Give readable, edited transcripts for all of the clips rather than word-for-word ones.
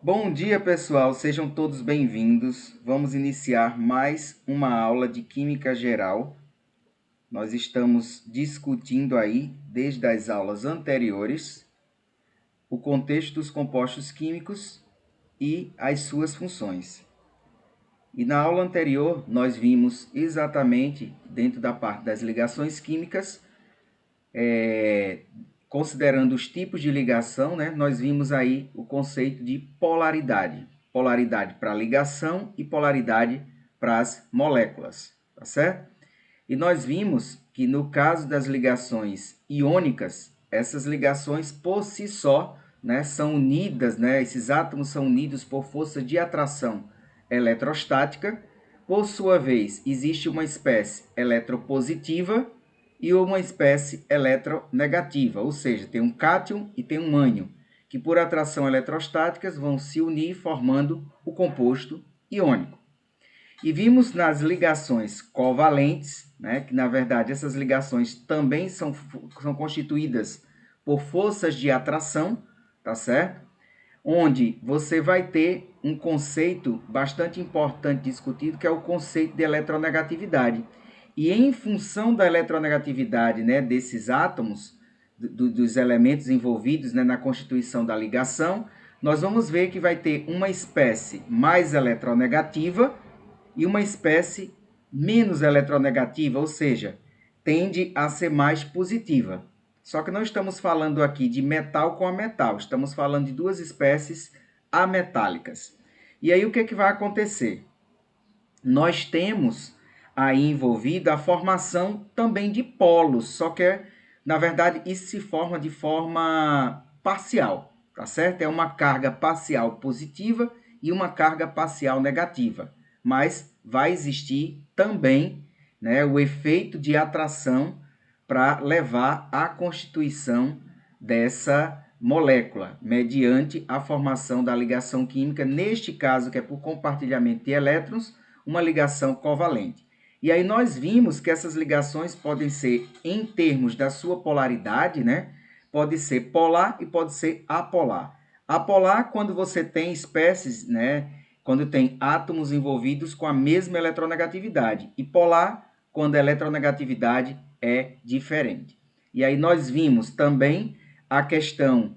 Bom dia, pessoal. Sejam todos bem-vindos. Vamos iniciar mais uma aula de Química Geral. Nós estamos discutindo aí, desde as aulas anteriores, o contexto dos compostos químicos e as suas funções. E na aula anterior, nós vimos exatamente, dentro da parte das ligações químicas, considerando os tipos de ligação, né, nós vimos aí o conceito de polaridade. Polaridade para ligação e polaridade para as moléculas, tá certo? E nós vimos que no caso das ligações iônicas, essas ligações por si só, né, são unidas, né, esses átomos são unidos por força de atração eletrostática. Por sua vez, existe uma espécie eletropositiva e uma espécie eletronegativa, ou seja, tem um cátion e tem um ânion, que por atração eletrostáticas vão se unir formando o composto iônico. E vimos nas ligações covalentes, né, que na verdade essas ligações também são constituídas por forças de atração, tá certo? Onde você vai ter um conceito bastante importante discutido, que é o conceito de eletronegatividade. E em função da eletronegatividade, né, desses átomos, dos elementos envolvidos, né, na constituição da ligação, nós vamos ver que vai ter uma espécie mais eletronegativa e uma espécie menos eletronegativa, ou seja, tende a ser mais positiva. Só que não estamos falando aqui de metal com ametal, estamos falando de duas espécies ametálicas. E aí o que vai acontecer? Nós temos aí envolvida a formação também de polos, só que na verdade isso se forma de forma parcial, tá certo? É uma carga parcial positiva e uma carga parcial negativa, mas vai existir também, né, o efeito de atração para levar à constituição dessa molécula, mediante a formação da ligação química, neste caso que é por compartilhamento de elétrons, uma ligação covalente. E aí nós vimos que essas ligações podem ser, em termos da sua polaridade, né? Pode ser polar e pode ser apolar. Apolar quando você tem espécies, né? Quando tem átomos envolvidos com a mesma eletronegatividade. E polar quando a eletronegatividade é diferente. E aí nós vimos também a questão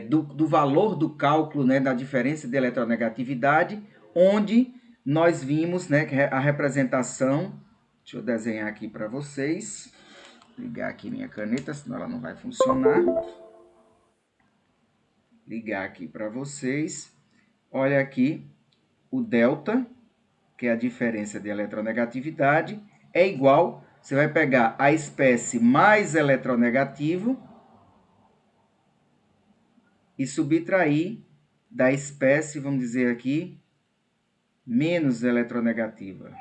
do valor do cálculo, né, da diferença de eletronegatividade, onde nós vimos, né, a representação. Deixa eu desenhar aqui para vocês. Ligar aqui minha caneta, senão ela não vai funcionar. Ligar aqui para vocês. Olha aqui, o delta, que é a diferença de eletronegatividade, é igual, você vai pegar a espécie mais eletronegativo e subtrair da espécie, vamos dizer aqui, menos eletronegativa.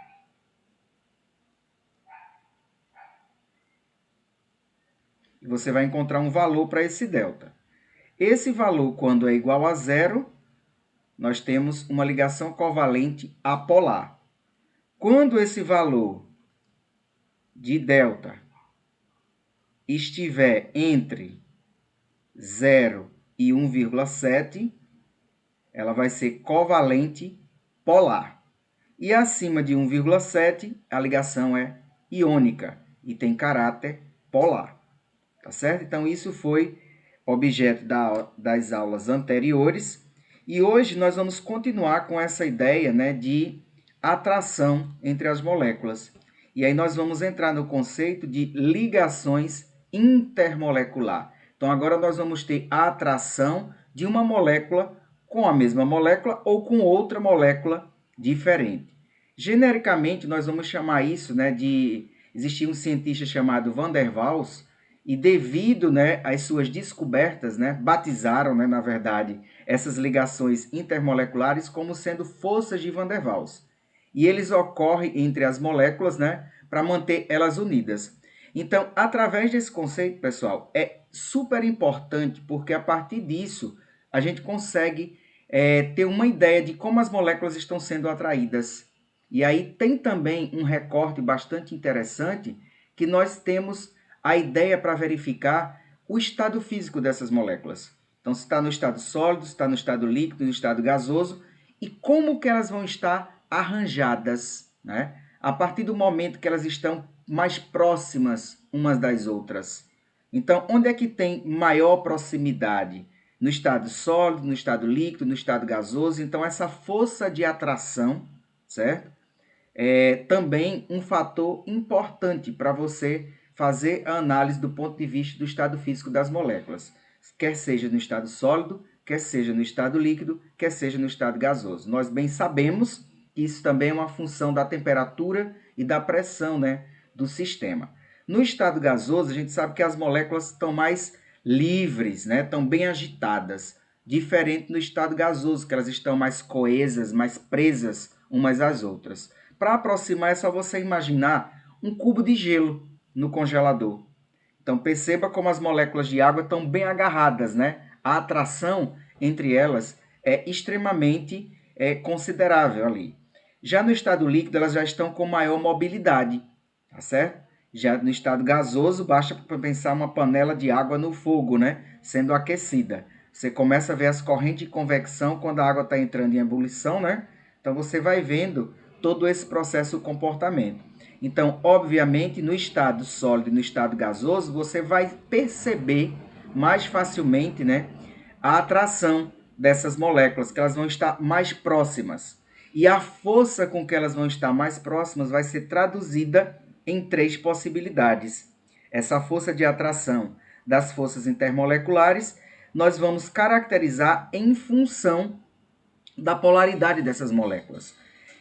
E você vai encontrar um valor para esse delta. Esse valor, quando é igual a zero, nós temos uma ligação covalente apolar. Quando esse valor de delta estiver entre 0 e 1,7, ela vai ser covalente polar. E acima de 1,7, a ligação é iônica e tem caráter polar. Tá certo? Então, isso foi objeto das aulas anteriores. E hoje nós vamos continuar com essa ideia, né, de atração entre as moléculas. E aí nós vamos entrar no conceito de ligações intermolecular. Então, agora nós vamos ter a atração de uma molécula com a mesma molécula ou com outra molécula diferente. Genericamente, nós vamos chamar isso, né, de... Existia um cientista chamado Van der Waals, e devido, né, às suas descobertas, né, batizaram, né, na verdade, essas ligações intermoleculares como sendo forças de Van der Waals. E eles ocorrem entre as moléculas, né, para manter elas unidas. Então, através desse conceito, pessoal, é super importante, porque a partir disso a gente consegue ter uma ideia de como as moléculas estão sendo atraídas. E aí tem também um recorte bastante interessante que nós temos a ideia para verificar o estado físico dessas moléculas. Então, se está no estado sólido, se está no estado líquido, no estado gasoso, e como que elas vão estar arranjadas, né? A partir do momento que elas estão mais próximas umas das outras. Então, onde é que tem maior proximidade? No estado sólido, no estado líquido, no estado gasoso. Então, essa força de atração, certo? É também um fator importante para você fazer a análise do ponto de vista do estado físico das moléculas, quer seja no estado sólido, quer seja no estado líquido, quer seja no estado gasoso. Nós bem sabemos que isso também é uma função da temperatura e da pressão, né, do sistema. No estado gasoso, a gente sabe que as moléculas estão mais livres, né, estão bem agitadas, diferente no estado gasoso, que elas estão mais coesas, mais presas umas às outras. Para aproximar, é só você imaginar um cubo de gelo no congelador. Então, perceba como as moléculas de água estão bem agarradas, né? A atração entre elas é extremamente considerável ali. Já no estado líquido, elas já estão com maior mobilidade, tá certo? Já no estado gasoso, basta pensar uma panela de água no fogo, né? Sendo aquecida. Você começa a ver as correntes de convecção quando a água está entrando em ebulição, né? Então, você vai vendo todo esse processo, o comportamento. Então, obviamente, no estado sólido e no estado gasoso, você vai perceber mais facilmente, né, a atração dessas moléculas, que elas vão estar mais próximas. E a força com que elas vão estar mais próximas vai ser traduzida em três possibilidades. Essa força de atração das forças intermoleculares, nós vamos caracterizar em função da polaridade dessas moléculas.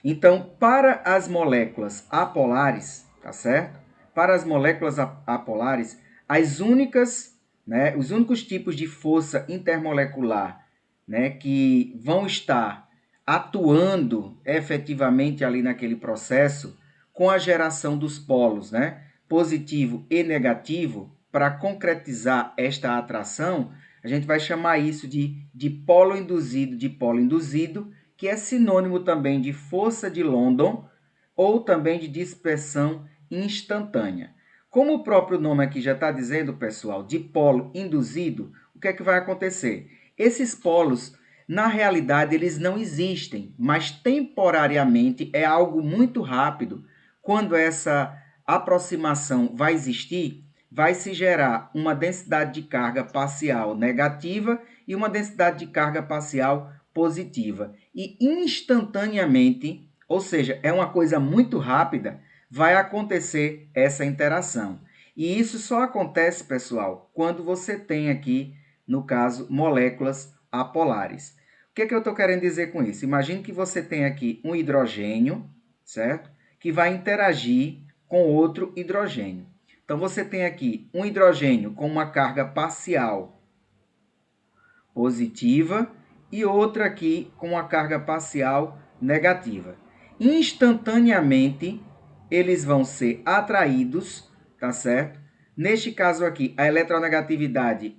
Então, para as moléculas apolares, tá certo? Para as moléculas apolares, as únicas, né, os únicos tipos de força intermolecular, né, que vão estar atuando efetivamente ali naquele processo com a geração dos polos, né, positivo e negativo, para concretizar esta atração, a gente vai chamar isso de polo induzido, que é sinônimo também de força de London ou também de dispersão instantânea. Como o próprio nome aqui já está dizendo, pessoal, de polo induzido, o que é que vai acontecer? Esses polos, na realidade, eles não existem, mas temporariamente é algo muito rápido. Quando essa aproximação vai existir, vai se gerar uma densidade de carga parcial negativa e uma densidade de carga parcial positiva. E instantaneamente, ou seja, é uma coisa muito rápida, vai acontecer essa interação. E isso só acontece, pessoal, quando você tem aqui, no caso, moléculas apolares. O que é que eu estou querendo dizer com isso? Imagine que você tem aqui um hidrogênio, certo? Que vai interagir com outro hidrogênio. Então, você tem aqui um hidrogênio com uma carga parcial positiva e outra aqui com uma carga parcial negativa. Instantaneamente, eles vão ser atraídos, tá certo? Neste caso aqui, a eletronegatividade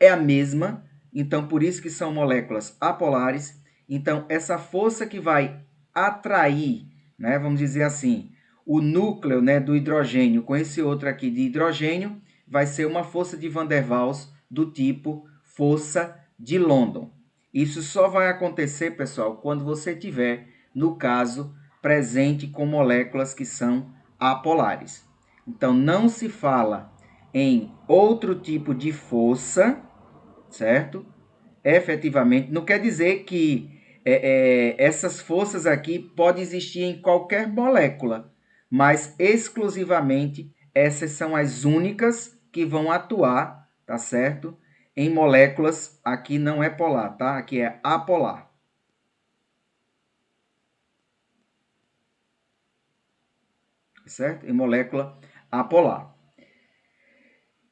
é a mesma, então por isso que são moléculas apolares. Então, essa força que vai atrair, né, vamos dizer assim, o núcleo, né, do hidrogênio com esse outro aqui de hidrogênio, vai ser uma força de Van der Waals do tipo força de London. Isso só vai acontecer, pessoal, quando você tiver, no caso, presente com moléculas que são apolares. Então, não se fala em outro tipo de força, certo? Efetivamente, não quer dizer que essas forças aqui podem existir em qualquer molécula, mas exclusivamente essas são as únicas que vão atuar, tá certo? Em moléculas, aqui não é polar, tá? Aqui é apolar. Certo? Em molécula apolar.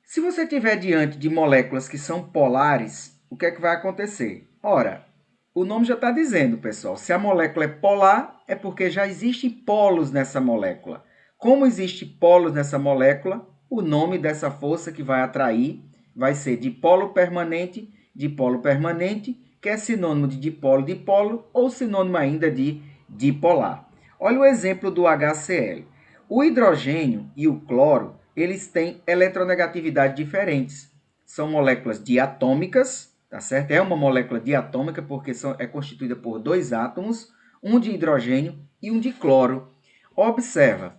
Se você tiver diante de moléculas que são polares, o que é que vai acontecer? Ora, o nome já está dizendo, pessoal, se a molécula é polar, é porque já existem polos nessa molécula. Como existe polos nessa molécula, o nome dessa força que vai atrair vai ser dipolo permanente, que é sinônimo de dipolo, ou sinônimo ainda de dipolar. Olha o exemplo do HCl. O hidrogênio e o cloro, eles têm eletronegatividade diferentes. São moléculas diatômicas, tá certo? É uma molécula diatômica porque é constituída por 2 átomos, um de hidrogênio e um de cloro. Observa,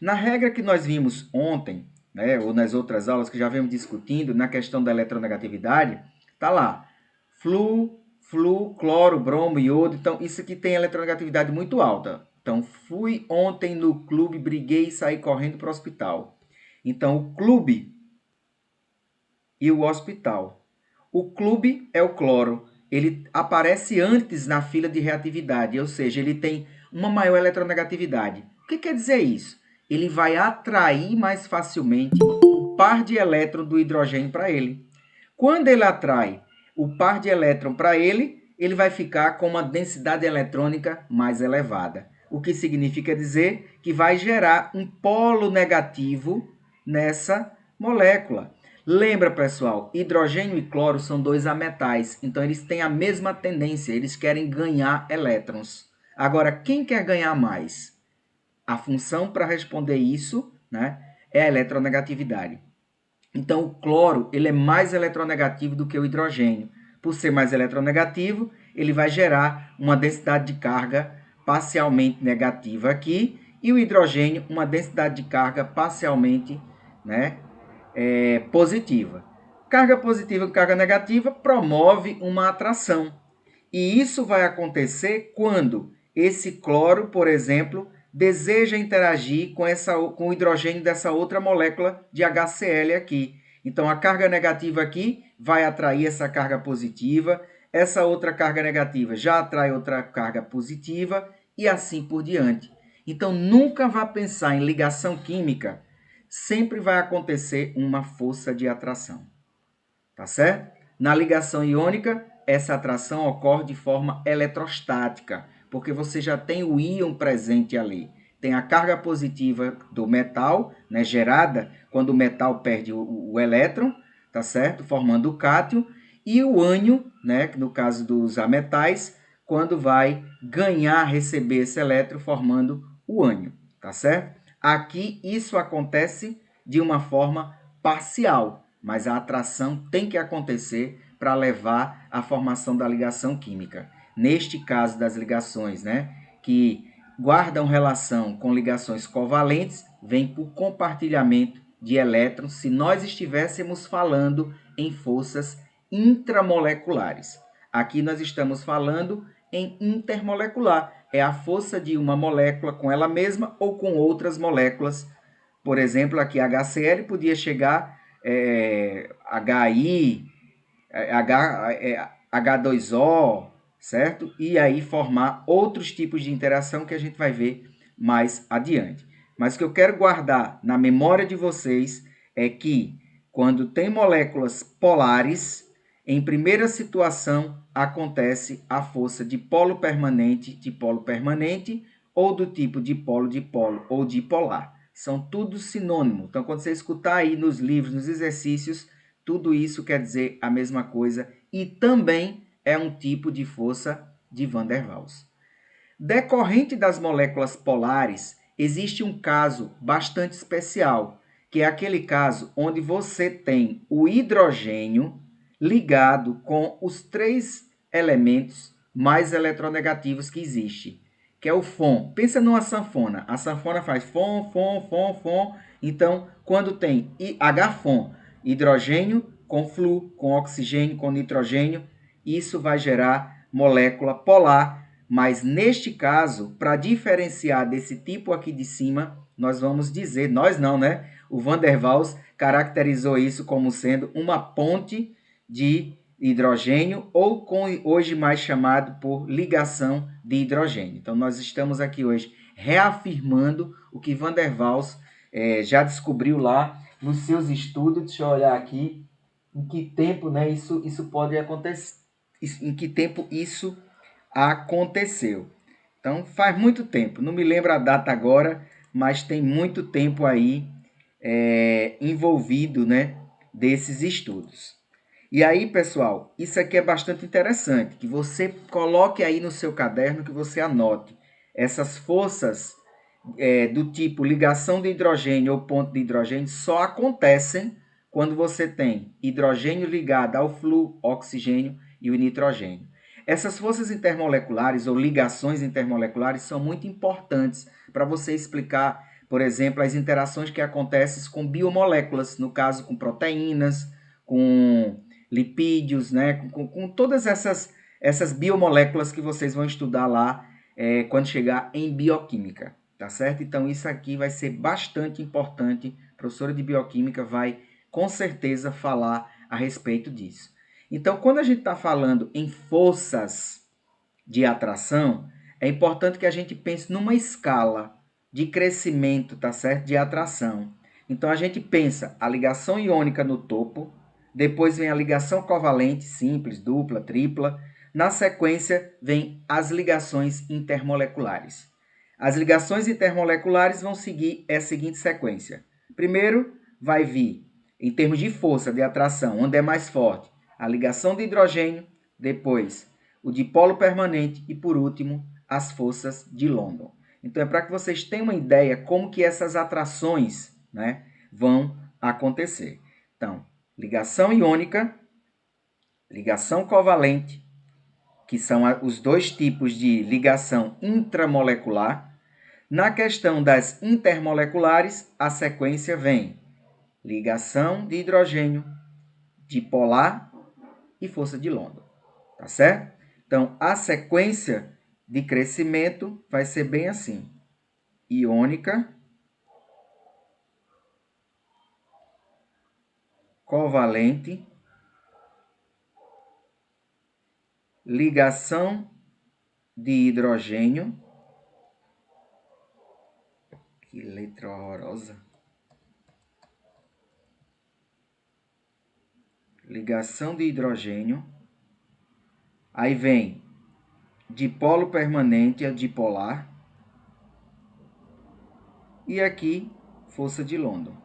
na regra que nós vimos ontem, né, ou nas outras aulas que já vemos discutindo, na questão da eletronegatividade, tá lá, cloro, bromo, iodo. Então, isso aqui tem eletronegatividade muito alta. Então, fui ontem no clube, briguei e saí correndo para o hospital. Então, o clube e o hospital. O clube é o cloro. Ele aparece antes na fila de reatividade, ou seja, ele tem uma maior eletronegatividade. O que quer dizer isso? Ele vai atrair mais facilmente o par de elétrons do hidrogênio para ele. Quando ele atrai o par de elétrons para ele, ele vai ficar com uma densidade eletrônica mais elevada. O que significa dizer que vai gerar um polo negativo nessa molécula. Lembra, pessoal, hidrogênio e cloro são 2 ametais, então eles têm a mesma tendência, eles querem ganhar elétrons. Agora, quem quer ganhar mais? A função para responder isso, né, é a eletronegatividade. Então, o cloro ele é mais eletronegativo do que o hidrogênio. Por ser mais eletronegativo, ele vai gerar uma densidade de carga parcialmente negativa aqui, e o hidrogênio uma densidade de carga parcialmente, né, positiva. Carga positiva e carga negativa promove uma atração. E isso vai acontecer quando esse cloro, por exemplo, deseja interagir com o hidrogênio dessa outra molécula de HCl aqui. Então, a carga negativa aqui vai atrair essa carga positiva, essa outra carga negativa já atrai outra carga positiva e assim por diante. Então, nunca vá pensar em ligação química, sempre vai acontecer uma força de atração. Tá certo? Na ligação iônica, essa atração ocorre de forma eletrostática, porque você já tem o íon presente ali. Tem a carga positiva do metal, né, gerada quando o metal perde o elétron, tá certo? Formando o cátion, e o ânion, né, no caso dos ametais, quando vai ganhar, receber esse elétron, formando o ânion, tá certo? Aqui isso acontece de uma forma parcial, mas a atração tem que acontecer para levar à formação da ligação química. Neste caso das ligações, né, que guardam relação com ligações covalentes, vem por compartilhamento de elétrons se nós estivéssemos falando em forças intramoleculares. Aqui nós estamos falando em intermolecular, é a força de uma molécula com ela mesma ou com outras moléculas. Por exemplo, aqui HCl podia chegar HI, H2O, certo? E aí formar outros tipos de interação que a gente vai ver mais adiante. Mas o que eu quero guardar na memória de vocês é que quando tem moléculas polares, em primeira situação acontece a força de polo permanente ou do tipo dipolo ou dipolar. São tudo sinônimo. Então, quando você escutar aí nos livros, nos exercícios, tudo isso quer dizer a mesma coisa e também é um tipo de força de Van der Waals. Decorrente das moléculas polares, existe um caso bastante especial, que é aquele caso onde você tem o hidrogênio ligado com os 3 elementos mais eletronegativos que existem, que é o Fon. Pensa numa sanfona. A sanfona faz Fon, Fon, Fon, Fon. Então, quando tem H-Fon, hidrogênio com Flu, com oxigênio, com nitrogênio, isso vai gerar molécula polar. Mas neste caso, para diferenciar desse tipo aqui de cima, nós vamos dizer, nós não, né? O Van der Waals caracterizou isso como sendo uma ponte de hidrogênio ou com hoje mais chamado por ligação de hidrogênio. Então nós estamos aqui hoje reafirmando o que Van der Waals já descobriu lá nos seus estudos. Deixa eu olhar aqui em que tempo, né, isso pode acontecer, em que tempo isso aconteceu. Então faz muito tempo, não me lembro a data agora, mas tem muito tempo aí envolvido, né, desses estudos. E aí, pessoal, isso aqui é bastante interessante, que você coloque aí no seu caderno, que você anote. Essas forças do tipo ligação de hidrogênio ou ponto de hidrogênio só acontecem quando você tem hidrogênio ligado ao fluoxigênio e o nitrogênio. Essas forças intermoleculares ou ligações intermoleculares são muito importantes para você explicar, por exemplo, as interações que acontecem com biomoléculas, no caso com proteínas, com lipídios, né? com todas essas biomoléculas que vocês vão estudar lá quando chegar em bioquímica, tá certo? Então isso aqui vai ser bastante importante, a professora de bioquímica vai com certeza falar a respeito disso. Então, quando a gente está falando em forças de atração, é importante que a gente pense numa escala de crescimento, tá certo? De atração. Então, a gente pensa a ligação iônica no topo, depois vem a ligação covalente, simples, dupla, tripla. Na sequência, vem as ligações intermoleculares. As ligações intermoleculares vão seguir a seguinte sequência. Primeiro, vai vir, em termos de força de atração, onde é mais forte, a ligação de hidrogênio, depois o dipolo permanente e, por último, as forças de London. Então, é para que vocês tenham uma ideia como que essas atrações, né, vão acontecer. Então, ligação iônica, ligação covalente, que são os dois tipos de ligação intramolecular. Na questão das intermoleculares, a sequência vem ligação de hidrogênio, dipolar e força de London, tá certo? Então, a sequência de crescimento vai ser bem assim: iônica, covalente, ligação de hidrogênio, que letra horrorosa, ligação de hidrogênio, aí vem dipolo permanente a dipolar, e aqui força de London.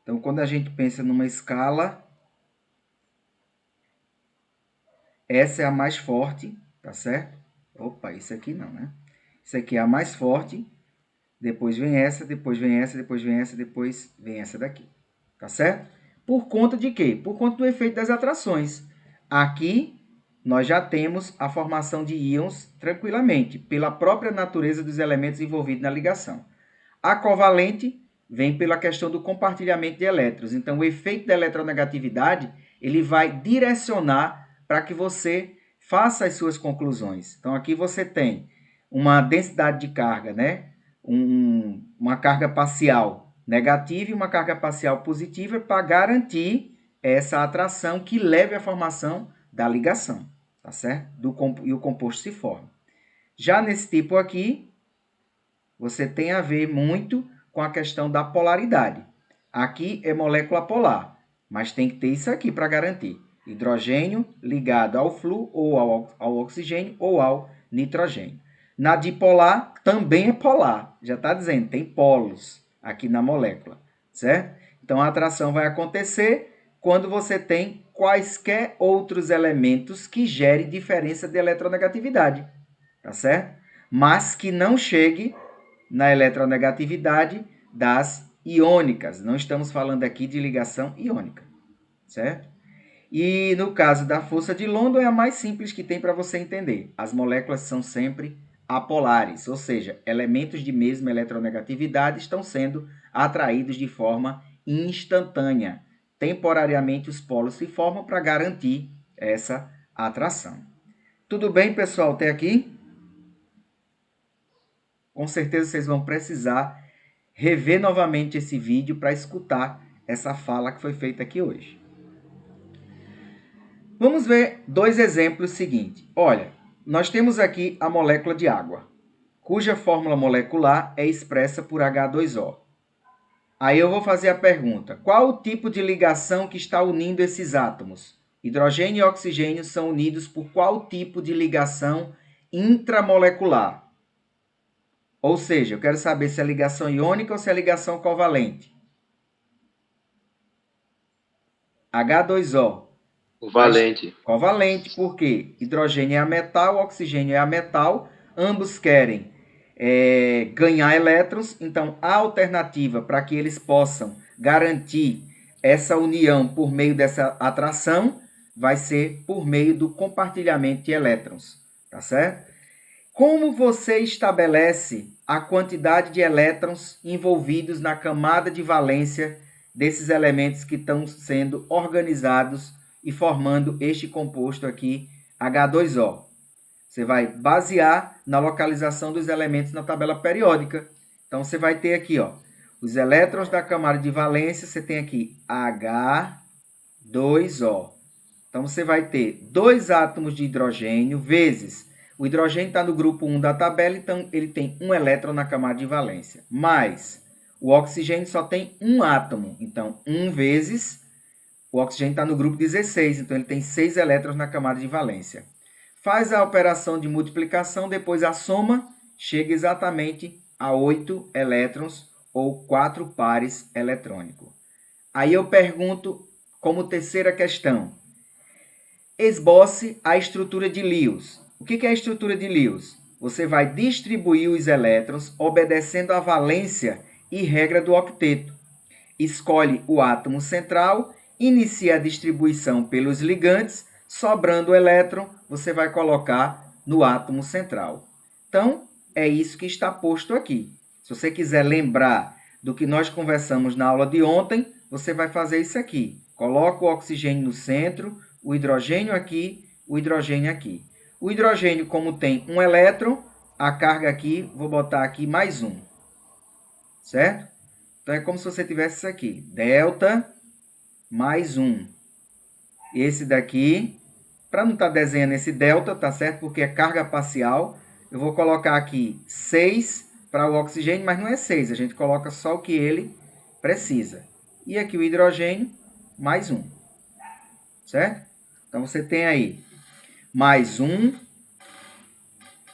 Então, quando a gente pensa numa escala, essa é a mais forte, tá certo? Opa, isso aqui não, né? Isso aqui é a mais forte, depois vem essa, depois vem essa, depois vem essa, depois vem essa daqui, tá certo? Por conta de quê? Por conta do efeito das atrações. Aqui, nós já temos a formação de íons tranquilamente, pela própria natureza dos elementos envolvidos na ligação. A covalente vem pela questão do compartilhamento de elétrons. Então, o efeito da eletronegatividade, ele vai direcionar para que você faça as suas conclusões. Então, aqui você tem uma densidade de carga, né? Uma carga parcial negativa e uma carga parcial positiva para garantir essa atração que leve à formação da ligação, tá certo? E o composto se forma. Já nesse tipo aqui, você tem a ver muito com a questão da polaridade. Aqui é molécula polar, mas tem que ter isso aqui para garantir. Hidrogênio ligado ao flu ou ao oxigênio ou ao nitrogênio. Na dipolar também é polar, já está dizendo, tem polos aqui na molécula, certo? Então a atração vai acontecer quando você tem quaisquer outros elementos que gerem diferença de eletronegatividade, tá certo? Mas que não chegue na eletronegatividade das iônicas. Não estamos falando aqui de ligação iônica, certo? E no caso da força de London é a mais simples que tem para você entender. As moléculas são sempre apolares, ou seja, elementos de mesma eletronegatividade estão sendo atraídos de forma instantânea. Temporariamente os polos se formam para garantir essa atração. Tudo bem, pessoal, até aqui? Com certeza vocês vão precisar rever novamente esse vídeo para escutar essa fala que foi feita aqui hoje. Vamos ver dois exemplos seguintes. Olha, nós temos aqui a molécula de água, cuja fórmula molecular é expressa por H2O. Aí eu vou fazer a pergunta: qual o tipo de ligação que está unindo esses átomos? Hidrogênio e oxigênio são unidos por qual tipo de ligação intramolecular? Ou seja, eu quero saber se é ligação iônica ou se é ligação covalente. H2O. Covalente. Covalente, por quê? Hidrogênio é a metal, oxigênio é a metal, ambos querem ganhar elétrons. Então, a alternativa para que eles possam garantir essa união por meio dessa atração vai ser por meio do compartilhamento de elétrons, tá certo? Como você estabelece a quantidade de elétrons envolvidos na camada de valência desses elementos que estão sendo organizados e formando este composto aqui, H2O? Você vai basear na localização dos elementos na tabela periódica. Então, você vai ter aqui, ó, os elétrons da camada de valência, você tem aqui H2O. Então, você vai ter 2 átomos de hidrogênio vezes... O hidrogênio está no grupo 1 da tabela, então ele tem 1 elétron na camada de valência. Mas o oxigênio só tem 1 átomo. Então, 1 vezes... O oxigênio está no grupo 16, então ele tem 6 elétrons na camada de valência. Faz a operação de multiplicação, depois a soma chega exatamente a 8 elétrons ou 4 pares eletrônicos. Aí eu pergunto, como terceira questão, esboce a estrutura de Lewis. O que é a estrutura de Lewis? Você vai distribuir os elétrons obedecendo a valência e regra do octeto. Escolhe o átomo central, inicia a distribuição pelos ligantes, sobrando o elétron, você vai colocar no átomo central. Então, é isso que está posto aqui. Se você quiser lembrar do que nós conversamos na aula de ontem, você vai fazer isso aqui. Coloca o oxigênio no centro, o hidrogênio aqui, o hidrogênio aqui. O hidrogênio, como tem 1 elétron, a carga aqui, vou botar aqui mais 1. Certo? Então, é como se você tivesse isso aqui. Delta mais 1. Esse daqui, para não estar desenhando esse delta, tá certo? Porque é carga parcial. Eu vou colocar aqui 6 para o oxigênio, mas não é 6. A gente coloca só o que ele precisa. E aqui o hidrogênio, mais 1. Certo? Então, você tem aí mais 1,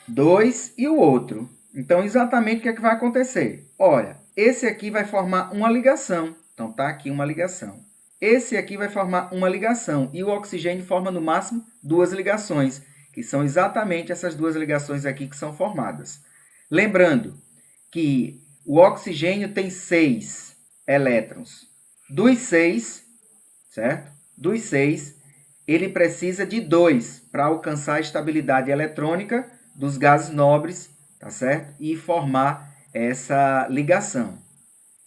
2 e o outro. Então, exatamente o que vai acontecer? Olha, esse aqui vai formar uma ligação. Então, tá aqui uma ligação. Esse aqui vai formar uma ligação. E o oxigênio forma, no máximo, 2 ligações, que são exatamente essas 2 ligações aqui que são formadas. Lembrando que o oxigênio tem 6 elétrons. Dos 6, certo? Dos 6, ele precisa de 2 para alcançar a estabilidade eletrônica dos gases nobres, tá certo? E formar essa ligação.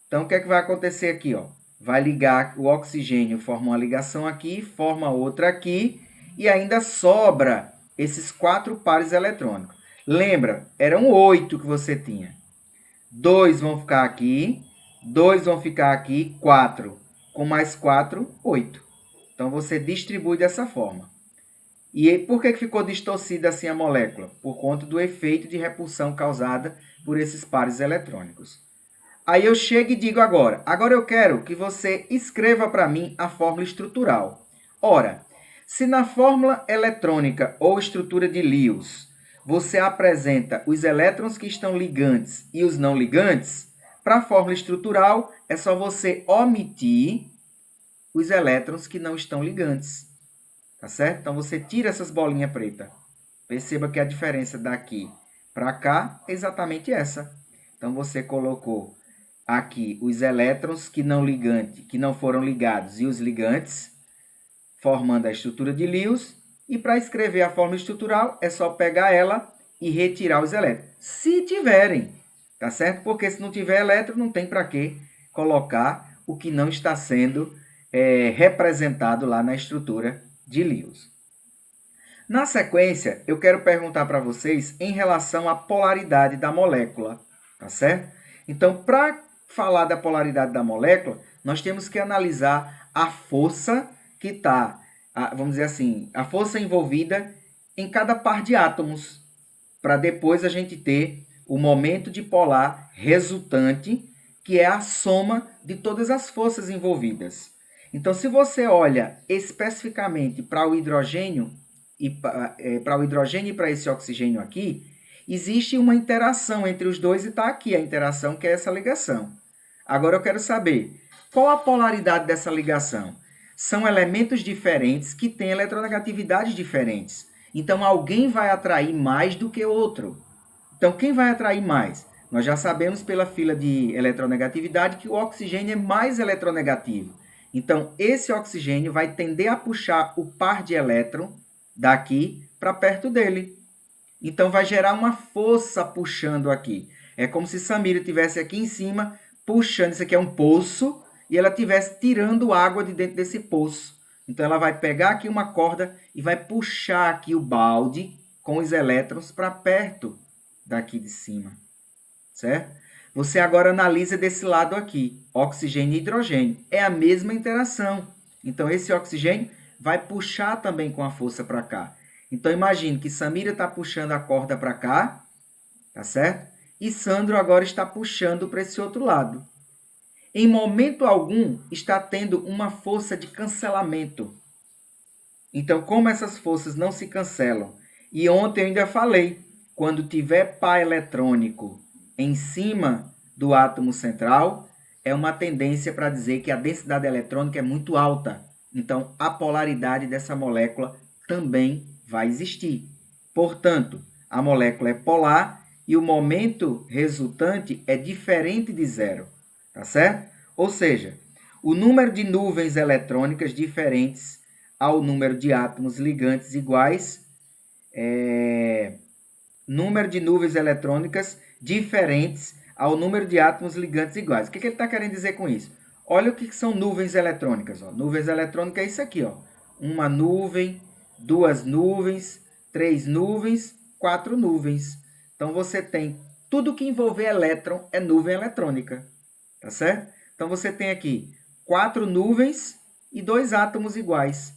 Então, o que é que vai acontecer aqui, ó? Vai ligar, o oxigênio forma uma ligação aqui, forma outra aqui, e ainda sobra esses 4 pares eletrônicos. Lembra, eram 8 que você tinha. 2 vão ficar aqui, 2 vão ficar aqui, 4. Com mais 4, 8. Então, você distribui dessa forma. E por que ficou distorcida assim a molécula? Por conta do efeito de repulsão causada por esses pares eletrônicos. Aí eu chego e digo agora eu quero que você escreva para mim a fórmula estrutural. Ora, se na fórmula eletrônica ou estrutura de Lewis você apresenta os elétrons que estão ligantes e os não ligantes, para a fórmula estrutural é só você omitir os elétrons que não estão ligantes. Tá certo? Então, você tira essas bolinhas pretas. Perceba que a diferença daqui para cá é exatamente essa. Então, você colocou aqui os elétrons que não foram ligados e os ligantes, formando a estrutura de Lewis. E para escrever a fórmula estrutural, é só pegar ela e retirar os elétrons. Se tiverem, tá certo? Porque se não tiver elétron, não tem para que colocar o que não está sendo representado lá na estrutura de Lewis. Na sequência, eu quero perguntar para vocês em relação à polaridade da molécula, tá certo? Então, para falar da polaridade da molécula, nós temos que analisar a força que está, vamos dizer assim, a força envolvida em cada par de átomos, para depois a gente ter o momento dipolar resultante, que é a soma de todas as forças envolvidas. Então, se você olha especificamente para o hidrogênio e para esse oxigênio aqui, existe uma interação entre os dois e está aqui a interação, que é essa ligação. Agora eu quero saber qual a polaridade dessa ligação. São elementos diferentes que têm eletronegatividades diferentes. Então, alguém vai atrair mais do que outro. Então, quem vai atrair mais? Nós já sabemos pela fila de eletronegatividade que o oxigênio é mais eletronegativo. Então, esse oxigênio vai tender a puxar o par de elétron daqui para perto dele. Então, vai gerar uma força puxando aqui. É como se Samira estivesse aqui em cima, puxando. Isso aqui é um poço, e ela estivesse tirando água de dentro desse poço. Então, ela vai pegar aqui uma corda e vai puxar aqui o balde com os elétrons para perto daqui de cima, certo? Você agora analisa desse lado aqui, oxigênio e hidrogênio. É a mesma interação. Então, esse oxigênio vai puxar também com a força para cá. Então, imagine que Samira está puxando a corda para cá, tá certo? E Sandro agora está puxando para esse outro lado. Em momento algum, está tendo uma força de cancelamento. Então, como essas forças não se cancelam? E ontem eu ainda falei, quando tiver par eletrônico em cima do átomo central, é uma tendência para dizer que a densidade eletrônica é muito alta. Então, a polaridade dessa molécula também vai existir. Portanto, a molécula é polar e o momento resultante é diferente de zero, tá certo? Ou seja, o número de nuvens eletrônicas diferentes ao número de átomos ligantes iguais, número de nuvens eletrônicas diferentes ao número de átomos ligantes iguais. O que ele está querendo dizer com isso? Olha o que são nuvens eletrônicas. Ó. Nuvens eletrônicas é isso aqui. Ó. Uma nuvem, duas nuvens, três nuvens, quatro nuvens. Então, você tem tudo que envolver elétron é nuvem eletrônica. Tá certo? Então, você tem aqui quatro nuvens e dois átomos iguais.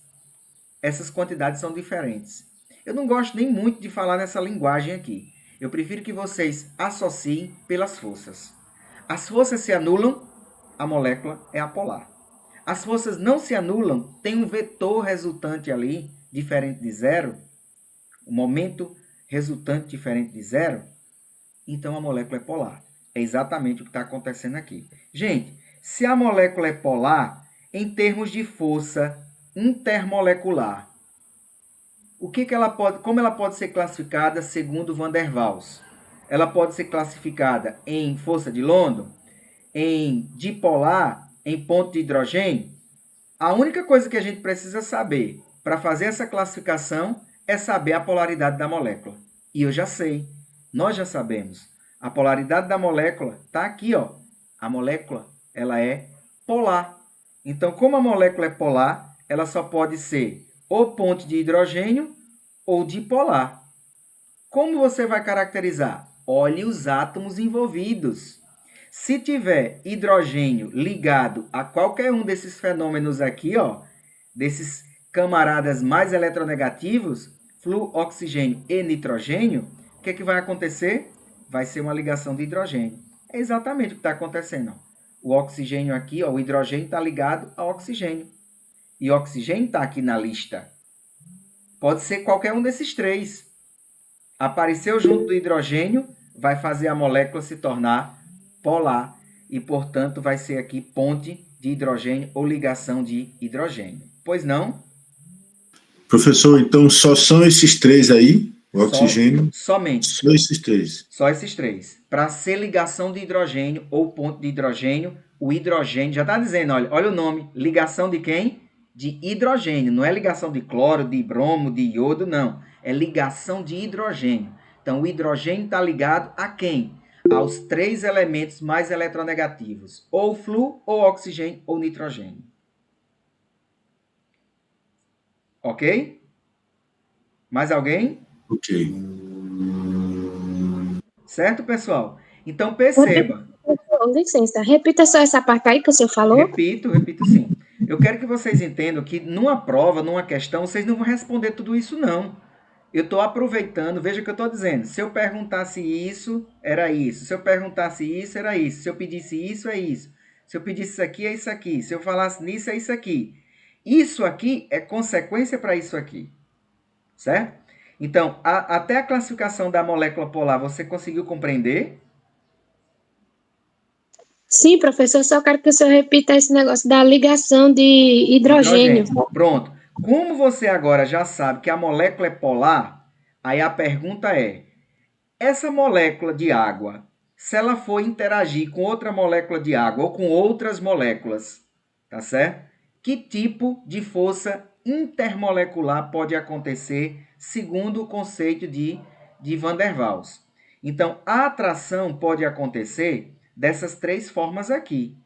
Essas quantidades são diferentes. Eu não gosto nem muito de falar nessa linguagem aqui. Eu prefiro que vocês associem pelas forças. As forças se anulam, a molécula é apolar. As forças não se anulam, tem um vetor resultante ali, diferente de zero, o momento resultante diferente de zero, então a molécula é polar. É exatamente o que está acontecendo aqui. Gente, se a molécula é polar, em termos de força intermolecular, como ela pode ser classificada segundo Van der Waals? Ela pode ser classificada em força de London, em dipolar, em ponto de hidrogênio. A única coisa que a gente precisa saber para fazer essa classificação é saber a polaridade da molécula. E eu já sei, nós já sabemos. A polaridade da molécula está aqui, ó. A molécula, ela é polar. Então, como a molécula é polar, ela só pode ser ou ponte de hidrogênio ou dipolar. Como você vai caracterizar? Olhe os átomos envolvidos. Se tiver hidrogênio ligado a qualquer um desses fenômenos aqui, ó, desses camaradas mais eletronegativos, flu, oxigênio e nitrogênio, o que vai acontecer? Vai ser uma ligação de hidrogênio. É exatamente o que está acontecendo. Ó. O oxigênio aqui, ó, o hidrogênio está ligado ao oxigênio. E o oxigênio está aqui na lista. Pode ser qualquer um desses três. Apareceu junto do hidrogênio, vai fazer a molécula se tornar polar. E, portanto, vai ser aqui ponte de hidrogênio ou ligação de hidrogênio. Pois não? Professor, então só são esses três aí? O oxigênio? Somente. Só esses três? Só esses três. Para ser ligação de hidrogênio ou ponto de hidrogênio, o hidrogênio, já está dizendo, olha o nome, ligação de quem? De hidrogênio, não é ligação de cloro, de bromo, de iodo, não. É ligação de hidrogênio. Então, o hidrogênio está ligado a quem? Aos três elementos mais eletronegativos, ou flu, ou oxigênio, ou nitrogênio. Ok? Mais alguém? Ok. Certo, pessoal? Então, perceba. Licença, repita só essa parte aí que o senhor falou. Repito sim. Eu quero que vocês entendam que numa prova, numa questão, vocês não vão responder tudo isso, não. Eu estou aproveitando, veja o que eu estou dizendo. Se eu perguntasse isso, era isso. Se eu perguntasse isso, era isso. Se eu pedisse isso, é isso. Se eu pedisse isso aqui, é isso aqui. Se eu falasse nisso, é isso aqui. Isso aqui é consequência para isso aqui. Certo? Então, até a classificação da molécula polar, você conseguiu compreender? Sim, professor, só quero que o senhor repita esse negócio da ligação de hidrogênio. Pronto. Como você agora já sabe que a molécula é polar, aí a pergunta é, Essa molécula de água, se ela for interagir com outra molécula de água ou com outras moléculas, tá certo? Que tipo de força intermolecular pode acontecer segundo o conceito de Van der Waals? Então, a atração pode acontecer dessas três formas aqui.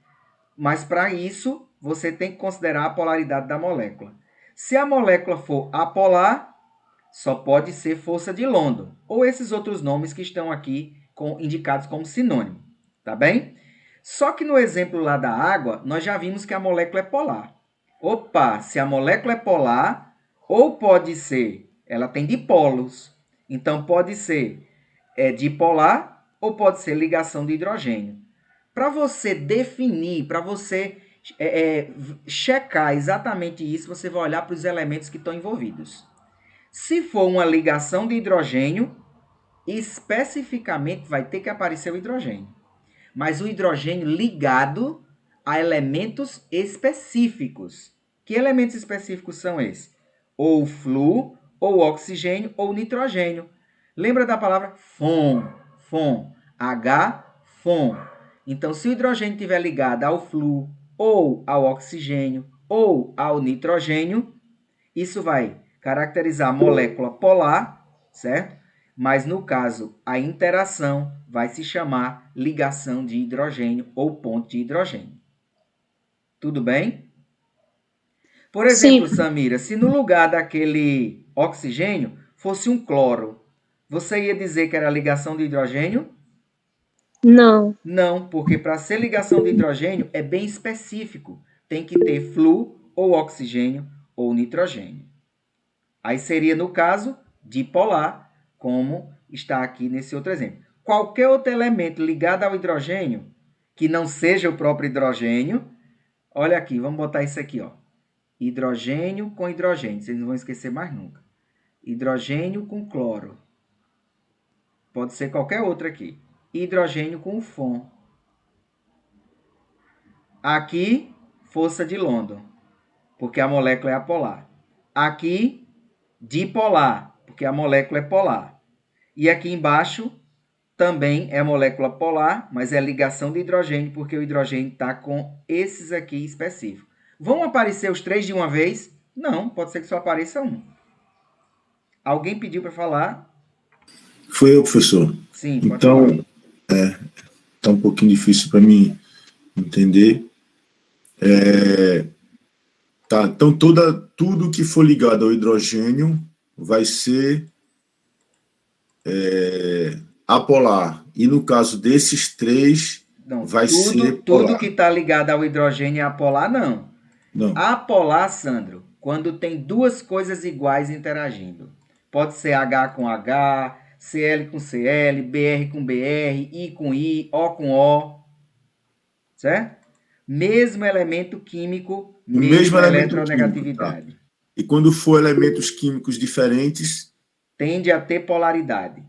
Mas para isso, você tem que considerar a polaridade da molécula. Se a molécula for apolar, só pode ser força de London, ou esses outros nomes que estão aqui indicados como sinônimo, tá bem? Só que no exemplo lá da água, nós já vimos que a molécula é polar. Opa, se a molécula é polar, ou pode ser, ela tem dipolos, então pode ser dipolar ou pode ser ligação de hidrogênio. Para você definir, para você checar exatamente isso, você vai olhar para os elementos que estão envolvidos. Se for uma ligação de hidrogênio, especificamente vai ter que aparecer o hidrogênio. Mas o hidrogênio ligado a elementos específicos. Que elementos específicos são esses? Ou flu, ou oxigênio, ou nitrogênio. Lembra da palavra FON? FON. H-FON. Então, se o hidrogênio estiver ligado ao flu, ou ao oxigênio, ou ao nitrogênio, isso vai caracterizar a molécula polar, certo? Mas no caso, a interação vai se chamar ligação de hidrogênio ou ponto de hidrogênio. Tudo bem? Por exemplo, Sim. Samira, se no lugar daquele oxigênio fosse um cloro, você ia dizer que era ligação de hidrogênio? Não. Não, porque para ser ligação de hidrogênio é bem específico. Tem que ter flu, ou oxigênio, ou nitrogênio. Aí seria, no caso, dipolar, como está aqui nesse outro exemplo. Qualquer outro elemento ligado ao hidrogênio, que não seja o próprio hidrogênio, olha aqui, vamos botar isso aqui, ó. Hidrogênio com hidrogênio, vocês não vão esquecer mais nunca. Hidrogênio com cloro. Pode ser qualquer outro aqui. Hidrogênio com FON. Aqui, força de London, porque a molécula é apolar. Aqui, dipolar, porque a molécula é polar. E aqui embaixo também é molécula polar, mas é ligação de hidrogênio, porque o hidrogênio está com esses aqui específicos. Vão aparecer os três de uma vez? Não, pode ser que só apareça um. Alguém pediu para falar? Foi eu, professor. Sim, pode Então, falar. tá um pouquinho difícil para mim entender. Tá, então tudo que for ligado ao hidrogênio vai ser apolar. E no caso desses três, Não, vai ser tudo que polar. está ligado ao hidrogênio é apolar, não. Não. Apolar, Sandro, quando tem duas coisas iguais interagindo. Pode ser H com H, Cl com Cl, Br com Br, I com I, O com O. Certo? Mesmo elemento químico, O mesmo mesma elemento químico, tá? eletronegatividade. E quando for elementos químicos diferentes, Tende a ter polaridade.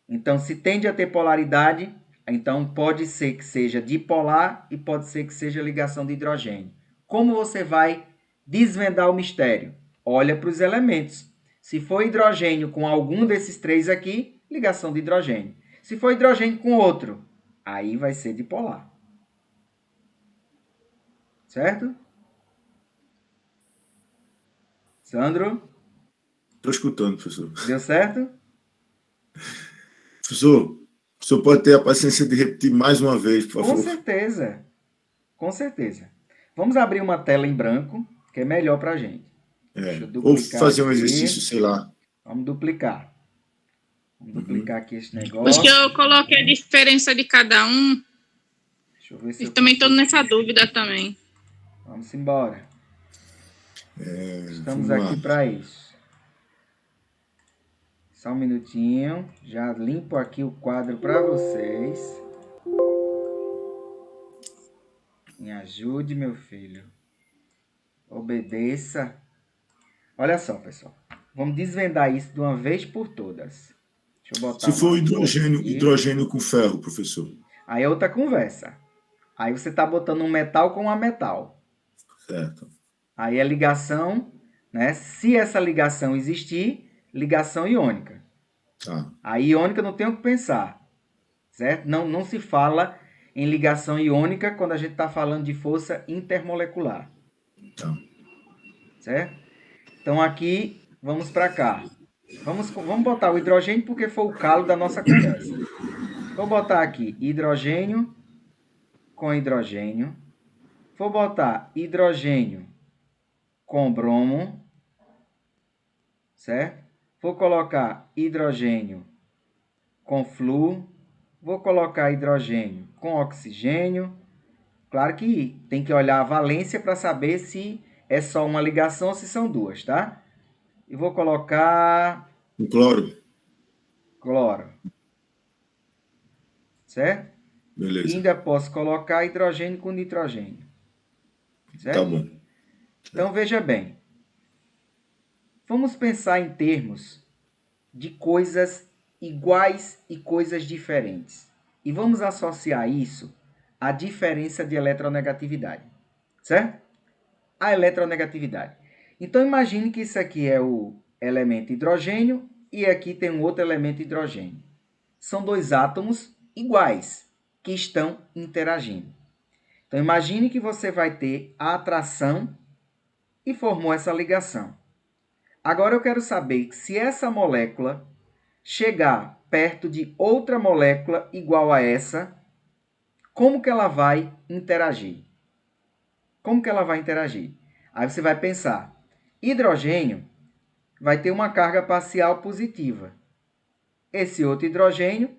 Então, se tende a ter polaridade, então pode ser que seja dipolar e pode ser que seja ligação de hidrogênio. Como você vai desvendar o mistério? Olha para os elementos. Se for hidrogênio com algum desses três aqui, ligação de hidrogênio. Se for hidrogênio com outro, aí vai ser dipolar. Certo? Sandro? estou escutando, professor. Deu certo? Professor, o senhor pode ter a paciência de repetir mais uma vez, por Com favor? certeza. Com certeza. Vamos abrir uma tela em branco, que é melhor para a gente. Deixa eu Ou duplicar fazer um aqui. exercício, sei lá. Vamos duplicar. Vamos duplicar aqui esse Acho negócio. que eu coloquei a diferença de cada um. Deixa eu ver se Eu eu também estou consigo. nessa dúvida também. Vamos embora. Estamos vamos aqui lá. para isso. Só um minutinho. Já limpo aqui o quadro para vocês. Me ajude, meu filho. Obedeça. Olha só, pessoal. Vamos desvendar isso de uma vez por todas. Deixa eu botar Se for uma cor aqui. hidrogênio com ferro, professor. Aí é outra conversa. Aí você está botando um metal com um metal. Certo. Aí a ligação, né? Se essa ligação existir, ligação iônica. Tá. A iônica não tem o que pensar, certo? Não se fala em ligação iônica quando a gente está falando de força intermolecular, Tá. certo? Então aqui, vamos para cá. Vamos botar o hidrogênio porque foi o calo da nossa conversa. Vou botar aqui hidrogênio com hidrogênio. Vou botar hidrogênio com bromo, certo? Vou colocar hidrogênio com flúor. Vou colocar hidrogênio com oxigênio. Claro que tem que olhar a valência para saber se é só uma ligação ou se são duas, tá? E vou colocar O cloro. cloro, certo? E Beleza. ainda posso colocar hidrogênio com nitrogênio, certo? Tá bom. Então veja bem, vamos pensar em termos de coisas iguais e coisas diferentes. E vamos associar isso à diferença de eletronegatividade, certo? A eletronegatividade. Então imagine que isso aqui é o elemento hidrogênio e aqui tem um outro elemento hidrogênio. São dois átomos iguais que estão interagindo. Então imagine que você vai ter a atração e formou essa ligação. Agora eu quero saber se essa molécula chegar perto de outra molécula igual a essa, como que ela vai interagir? Como que ela vai interagir? Aí você vai pensar, hidrogênio vai ter uma carga parcial positiva. Esse outro hidrogênio,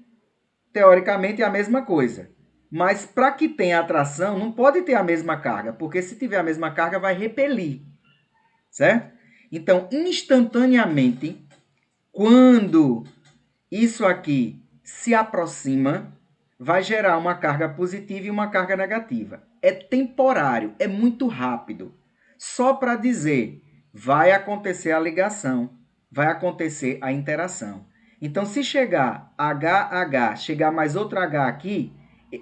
teoricamente, é a mesma coisa. Mas para que tenha atração, não pode ter a mesma carga, porque se tiver a mesma carga, vai repelir. Certo? Então, instantaneamente, quando isso aqui se aproxima, vai gerar uma carga positiva e uma carga negativa. É temporário, é muito rápido. Só para dizer, vai acontecer a ligação, vai acontecer a interação. Então, se chegar HH, chegar mais outro H aqui,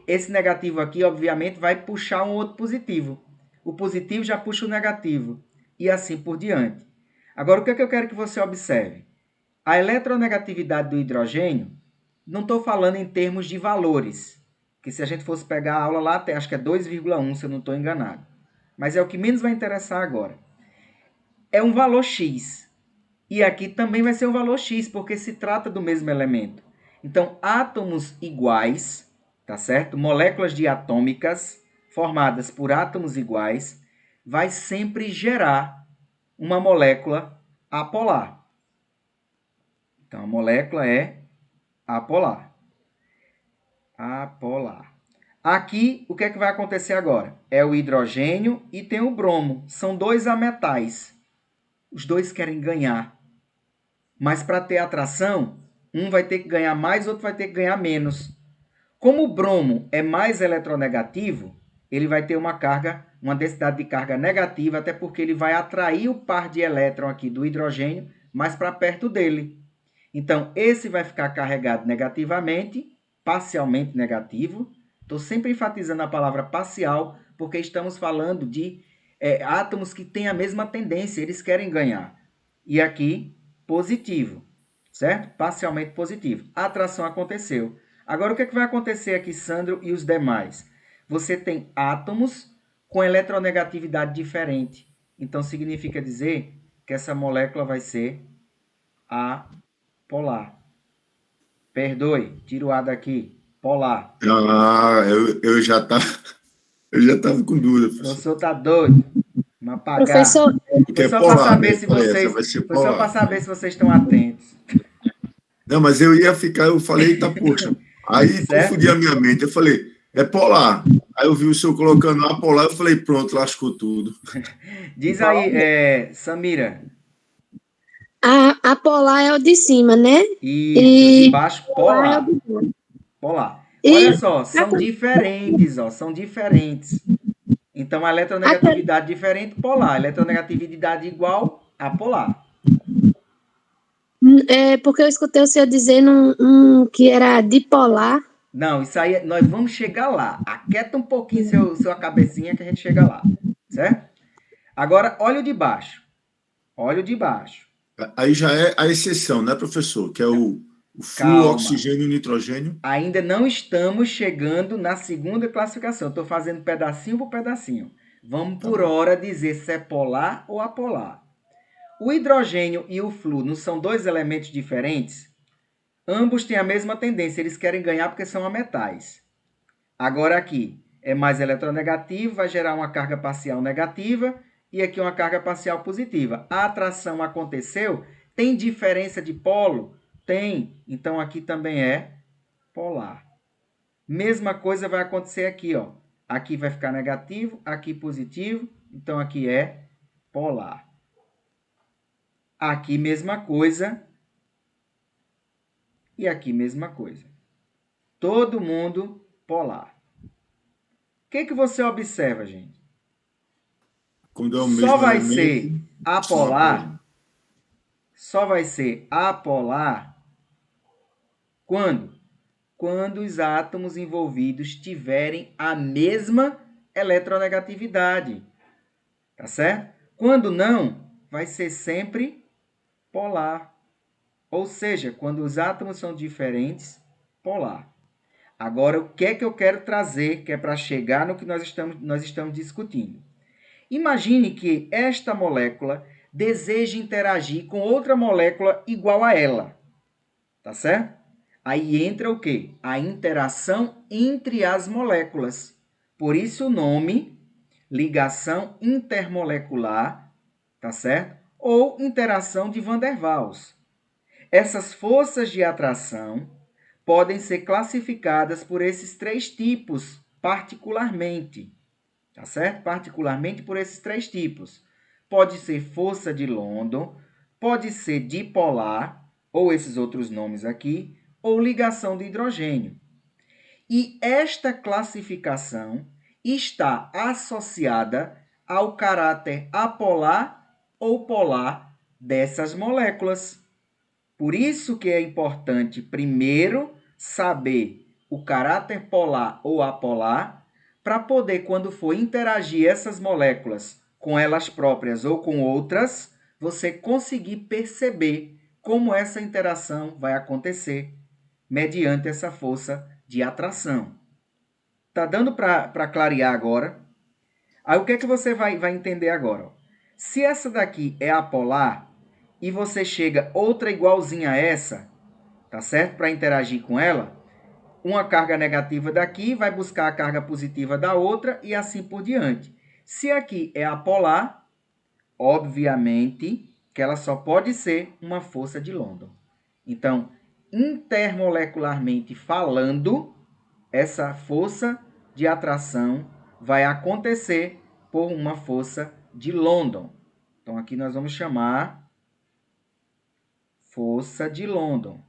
esse negativo aqui, obviamente, vai puxar um outro positivo. O positivo já puxa o negativo. E assim por diante. Agora, o que é que eu quero que você observe? A eletronegatividade do hidrogênio, não estou falando em termos de valores, que se a gente fosse pegar a aula lá, acho que é 2,1, se eu não estou enganado. Mas é o que menos vai interessar agora. É um valor X. E aqui também vai ser um valor X, porque se trata do mesmo elemento. Então, átomos iguais, tá certo? Moléculas diatômicas formadas por átomos iguais, vai sempre gerar uma molécula apolar. Então, a molécula é apolar. Apolar. Aqui, o que é que vai acontecer agora? É o hidrogênio e tem o bromo. São dois ametais. Os dois querem ganhar. Mas para ter atração, um vai ter que ganhar mais, outro vai ter que ganhar menos. Como o bromo é mais eletronegativo, ele vai ter uma densidade de carga negativa, até porque ele vai atrair o par de elétron aqui do hidrogênio mais para perto dele. Então, esse vai ficar carregado negativamente, parcialmente negativo. Estou sempre enfatizando a palavra parcial, porque estamos falando de átomos que têm a mesma tendência, eles querem ganhar. E aqui, positivo, certo? Parcialmente positivo. A atração aconteceu. Agora, o que é que vai acontecer aqui, Sandro e os demais? Você tem átomos com eletronegatividade diferente. Então, significa dizer que essa molécula vai ser apolar. Perdoe, tiro o A daqui. Polar. Ah, eu já tava com dúvida, O professor. professor tá doido. Vamos apagar. Professor, Porque Foi é só para polar, saber né? se Falei, essa vocês, vai ser foi só para polar. saber se vocês estão atentos. Não, mas eu ia ficar, eu falei, tá, poxa. Aí Certo? confundi a minha mente. Eu falei, é polar. Aí eu vi o senhor colocando apolar, eu falei, pronto, lascou tudo. Diz aí, Samira. a polar é o de cima, né? Isso, de E baixo, polar é o polar. de baixo. Polar. E Olha só, são aquele, diferentes, ó, são diferentes. Então, a aquele, eletronegatividade diferente, polar. Eletronegatividade igual, apolar. porque eu escutei o senhor dizendo que era dipolar. Não, isso aí, nós vamos chegar lá. Aquieta um pouquinho sua cabecinha que a gente chega lá, certo? Agora, olha o de baixo. Olha o de baixo. Aí já é a exceção, né, professor? Que é o O flu, Calma. oxigênio e nitrogênio. Ainda não estamos chegando na segunda classificação. Estou fazendo pedacinho por pedacinho. Vamos por hora dizer se é polar ou apolar. O hidrogênio e o flu não são dois elementos diferentes? Ambos têm a mesma tendência, eles querem ganhar porque são ametais. Agora aqui é mais eletronegativo, vai gerar uma carga parcial negativa e aqui uma carga parcial positiva. A atração aconteceu? Tem diferença de polo? Tem. Então aqui também é polar. Mesma coisa vai acontecer aqui, ó. Aqui vai ficar negativo, aqui positivo, então aqui é polar. Aqui mesma coisa e aqui mesma coisa. Todo mundo polar. O que você observa, gente? Quando é o mesmo Só vai elemento, ser são apolar. apolares. Só vai ser apolar quando? Quando os átomos envolvidos tiverem a mesma eletronegatividade. Tá certo? Quando não, vai ser sempre polar. Ou seja, quando os átomos são diferentes, polar. Agora, o que é que eu quero trazer, que é para chegar no que nós estamos discutindo? Imagine que esta molécula deseje interagir com outra molécula igual a ela. Tá certo? Aí entra o quê? A interação entre as moléculas. Por isso o nome, ligação intermolecular, tá certo? Ou interação de Van der Waals. Essas forças de atração podem ser classificadas por esses três tipos, particularmente. Tá certo? Particularmente por esses três tipos. Pode ser força de London, pode ser dipolar, ou esses outros nomes aqui, ou ligação de hidrogênio. E esta classificação está associada ao caráter apolar ou polar dessas moléculas. Por isso que é importante primeiro saber o caráter polar ou apolar, para poder, quando for interagir essas moléculas com elas próprias ou com outras, você conseguir perceber como essa interação vai acontecer mediante essa força de atração. Tá dando para clarear agora? Aí o que é que você vai entender agora? Se essa daqui é apolar e você chega outra igualzinha a essa, tá certo? Para interagir com ela, uma carga negativa daqui vai buscar a carga positiva da outra e assim por diante. Se aqui é apolar, obviamente que ela só pode ser uma força de London. Então, intermolecularmente falando, essa força de atração vai acontecer por uma força de London. Então, aqui nós vamos chamar força de London.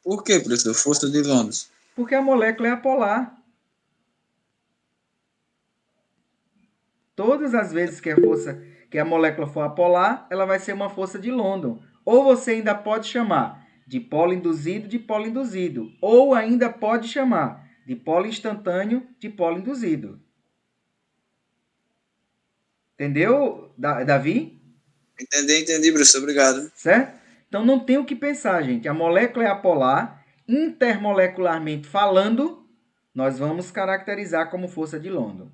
Por que, professor? Força de Londres. Porque a molécula é apolar. Todas as vezes que a molécula for apolar, ela vai ser uma força de London. Ou você ainda pode chamar de polo induzido, ou ainda pode chamar de polo instantâneo de polo induzido. Entendeu, Davi? Entendi, professor. Obrigado. Certo? Então não tem o que pensar, gente. A molécula é apolar, intermolecularmente falando, nós vamos caracterizar como força de London.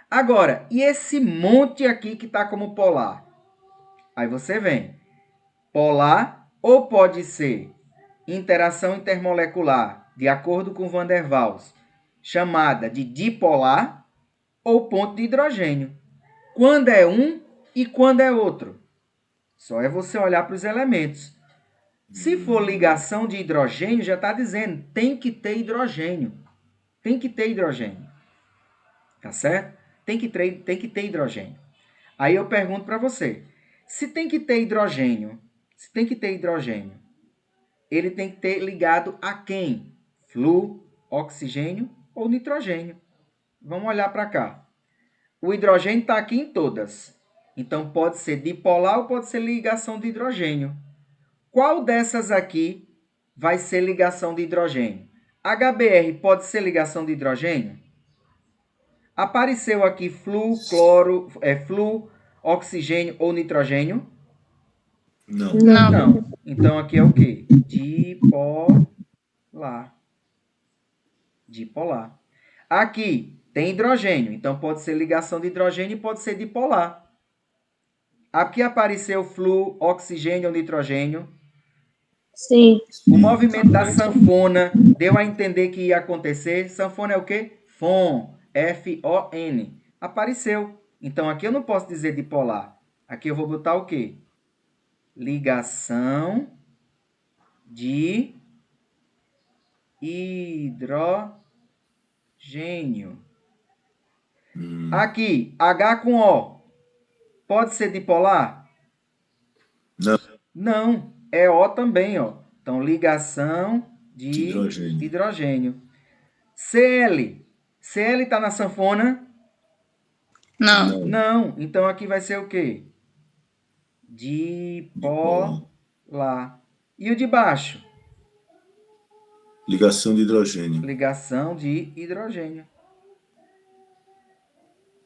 Agora, e esse monte aqui que está como polar? Aí você vem. Polar ou pode ser interação intermolecular, de acordo com Van der Waals, chamada de dipolar ou ponto de hidrogênio. Quando é um e quando é outro? Só é você olhar para os elementos. Se for ligação de hidrogênio, já está dizendo, tem que ter hidrogênio. Tem que ter hidrogênio. Tá certo? Tem que ter hidrogênio. Aí eu pergunto para você, se tem que ter hidrogênio, ele tem que ter ligado a quem? Flu, oxigênio ou nitrogênio? Vamos olhar para cá. O hidrogênio está aqui em todas. Então, pode ser dipolar ou pode ser ligação de hidrogênio. Qual dessas aqui vai ser ligação de hidrogênio? HBr pode ser ligação de hidrogênio? Apareceu aqui flu, oxigênio ou nitrogênio? Não. Não. Não. Então aqui é o quê? Dipolar. Dipolar. Aqui tem hidrogênio, então pode ser ligação de hidrogênio e pode ser dipolar. Aqui apareceu flúor, oxigênio ou nitrogênio. Sim. O movimento da sanfona deu a entender que ia acontecer. Sanfona é o quê? Fon. F-O-N. Apareceu. Então aqui eu não posso dizer dipolar. Aqui eu vou botar o quê? Ligação de hidrogênio. Aqui, H com O. Pode ser dipolar? Não. Não. É O também, ó. Então, ligação de Hidrogênio. hidrogênio. Cl. Cl está na sanfona? Não. Não. Então, aqui vai ser o quê? Dipolar. E o de baixo? Ligação de hidrogênio. Ligação de hidrogênio.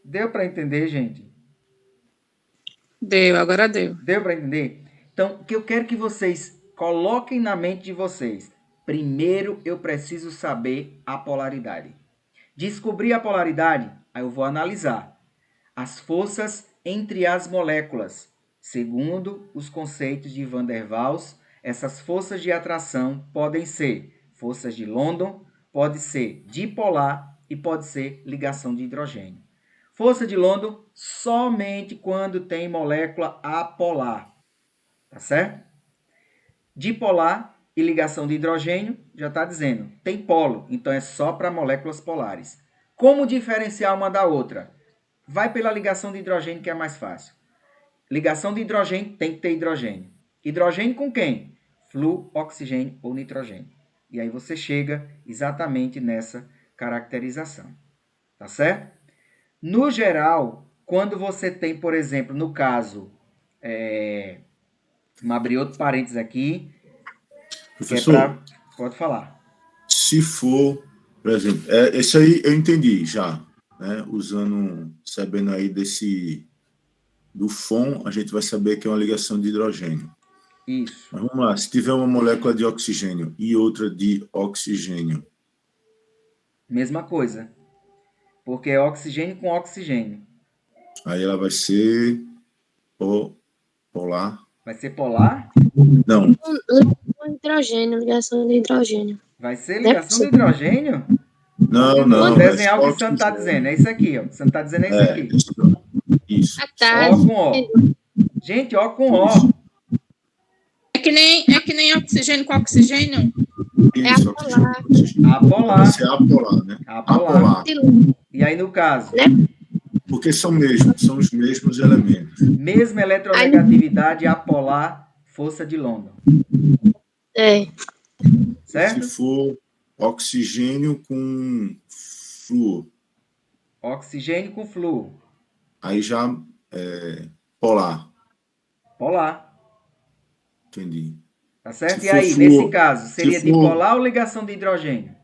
Deu para entender, gente? Deu, agora deu. Deu para entender? Então, o que eu quero que vocês coloquem na mente de vocês. Primeiro, eu preciso saber a polaridade. Descobrir a polaridade, aí eu vou analisar as forças entre as moléculas. Segundo os conceitos de Van der Waals, essas forças de atração podem ser forças de London, pode ser dipolar e pode ser ligação de hidrogênio. Força de London somente quando tem molécula apolar, tá certo? Dipolar e ligação de hidrogênio, já está dizendo, tem polo, então é só para moléculas polares. Como diferenciar uma da outra? Vai pela ligação de hidrogênio, que é mais fácil. Ligação de hidrogênio tem que ter hidrogênio. Hidrogênio com quem? Flúor, oxigênio ou nitrogênio. E aí você chega exatamente nessa caracterização. Tá certo? No geral, quando você tem, por exemplo, no caso, vamos abrir outro parênteses aqui, Professor, pode falar. se for, por exemplo, esse aí eu entendi já, né? Sabendo aí do FON, a gente vai saber que é uma ligação de hidrogênio. Isso. Mas vamos lá, se tiver uma molécula de oxigênio e outra de oxigênio. Mesma coisa. Porque é oxigênio com oxigênio. Aí ela vai ser polar. Vai ser polar? Não. Hidrogênio, ligação de hidrogênio. Vai ser ligação de hidrogênio? Não. Vamos desenhar é o que o Santo está dizendo. É isso aqui, ó. O Santo está dizendo é isso aqui. Isso. Ah, tá. O com O. Gente, O com O. É que nem oxigênio com oxigênio. Isso, apolar. Apolar. Vai ser apolar, né? Apolar. E aí, no caso? Porque são os mesmos elementos. Mesma eletronegatividade, apolar, força de London. É. Certo? Se for oxigênio com flúor. Oxigênio com flúor. Aí já é polar. Polar. Entendi. Tá certo? Se E for aí, flúor, nesse caso, seria se for- dipolar ou ligação de hidrogênio?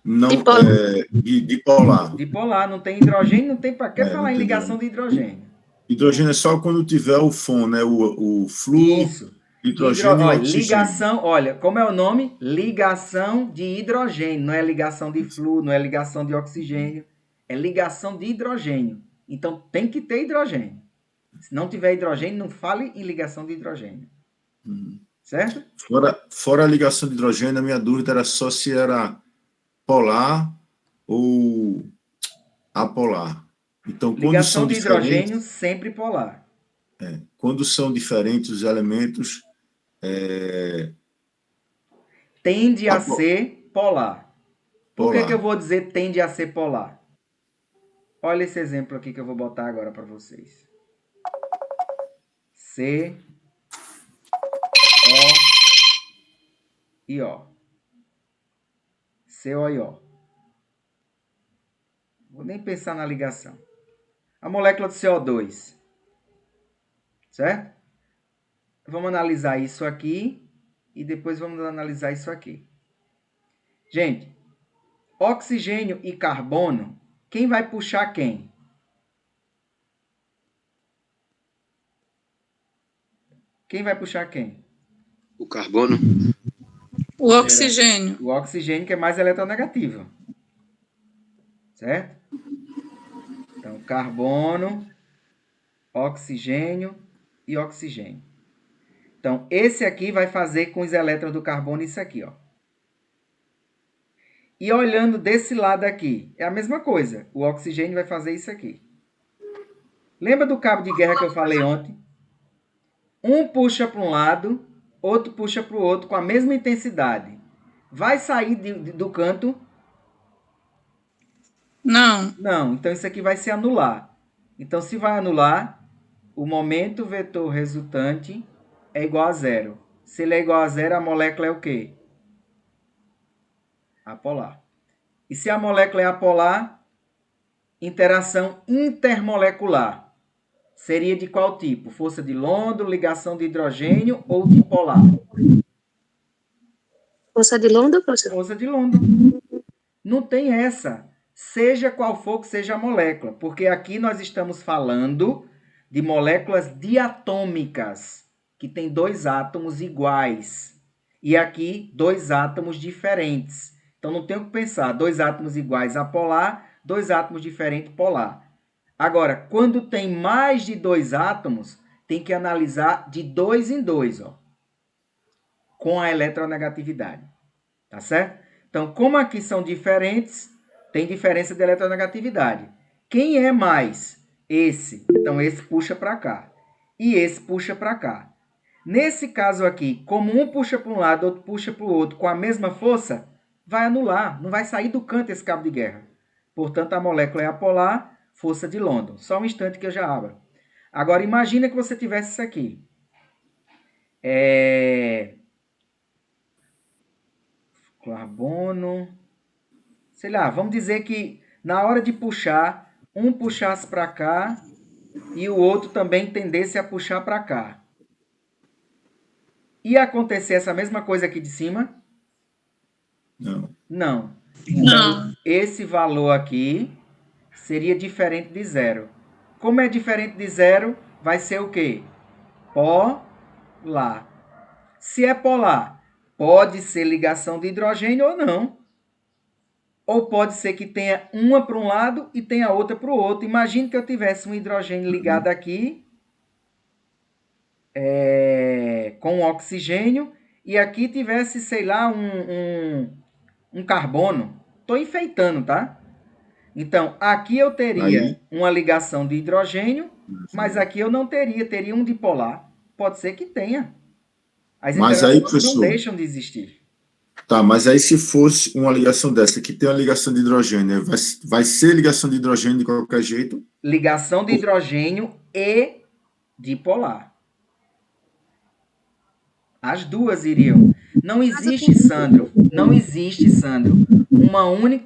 Não, Dipolar. dipolar. Dipolar, não tem hidrogênio, não tem para que É, falar em entendi. ligação de hidrogênio. Hidrogênio é só quando tiver o FON, né? O flúor, Isso. hidrogênio Olha, e oxigênio. ligação, olha, como é o nome? Ligação de hidrogênio, não é ligação de flúor, não é ligação de oxigênio, é ligação de hidrogênio. Então tem que ter hidrogênio. Se não tiver hidrogênio, não fale em ligação de hidrogênio. Certo? Fora a ligação de hidrogênio, a minha dúvida era só se era polar ou apolar. Então, quando Ligação são de diferentes, hidrogênio sempre polar. quando são diferentes os elementos, Tende a ser polar. Por que polar. eu vou dizer tende a ser polar? Olha esse exemplo aqui que eu vou botar agora para vocês. C, O e O. C, O e O. Vou nem pensar na ligação. A molécula de CO2. Certo? Vamos analisar isso aqui e depois vamos analisar isso aqui. Gente, oxigênio e carbono, quem vai puxar quem? Quem vai puxar quem? O carbono. O oxigênio. O oxigênio, que é mais eletronegativo. Certo? Então, carbono, oxigênio e oxigênio. Então, esse aqui vai fazer com os elétrons do carbono isso aqui, ó. E olhando desse lado aqui, é a mesma coisa. O oxigênio vai fazer isso aqui. Lembra do cabo de guerra que eu falei ontem? Um puxa para um lado, outro puxa para o outro com a mesma intensidade. Vai sair do canto? Não. Não. Então, isso aqui vai se anular. Então, se vai anular, o momento vetor resultante é igual a zero. Se ele é igual a zero, a molécula é o quê? Apolar. E se a molécula é apolar, interação intermolecular. Seria de qual tipo? Força de London, ligação de hidrogênio ou dipolar? Força de London, professor? Força de London. Não tem essa. Seja qual for que seja a molécula. Porque aqui nós estamos falando de moléculas diatômicas, que tem 2 átomos iguais. E aqui, 2 átomos diferentes. Então, não tem o que pensar. 2 átomos iguais apolar, 2 átomos diferentes polar. Agora, quando tem mais de 2 átomos, tem que analisar de 2 em 2, ó, com a eletronegatividade. Tá certo? Então, como aqui são diferentes, tem diferença de eletronegatividade. Quem é mais? Esse. Então, esse puxa para cá. E esse puxa para cá. Nesse caso aqui, como um puxa para um lado, outro puxa para o outro com a mesma força, vai anular. Não vai sair do canto esse cabo de guerra. Portanto, a molécula é apolar, força de London. Só um instante que eu já abro. Agora, imagina que você tivesse isso aqui. Carbono. Sei lá, vamos dizer que na hora de puxar, um puxasse para cá e o outro também tendesse a puxar para cá. Ia acontecer essa mesma coisa aqui de cima? Não. Não. Não. Esse valor aqui seria diferente de zero. Como é diferente de zero, vai ser o quê? Polar. Se é polar, pode ser ligação de hidrogênio ou não. Ou pode ser que tenha uma para um lado e tenha outra para o outro. Imagine que eu tivesse um hidrogênio ligado aqui com oxigênio e aqui tivesse, sei lá, um carbono. Estou enfeitando, tá? Então, aqui eu teria uma ligação de hidrogênio, mas aqui eu não teria. Teria um dipolar. Pode ser que tenha. As Mas aí, interações não professor, deixam de existir. tá, mas aí se fosse uma ligação dessa, que tem uma ligação de hidrogênio, vai ser ligação de hidrogênio de qualquer jeito? Ligação de hidrogênio e dipolar. As duas iriam. Não existe, Sandro,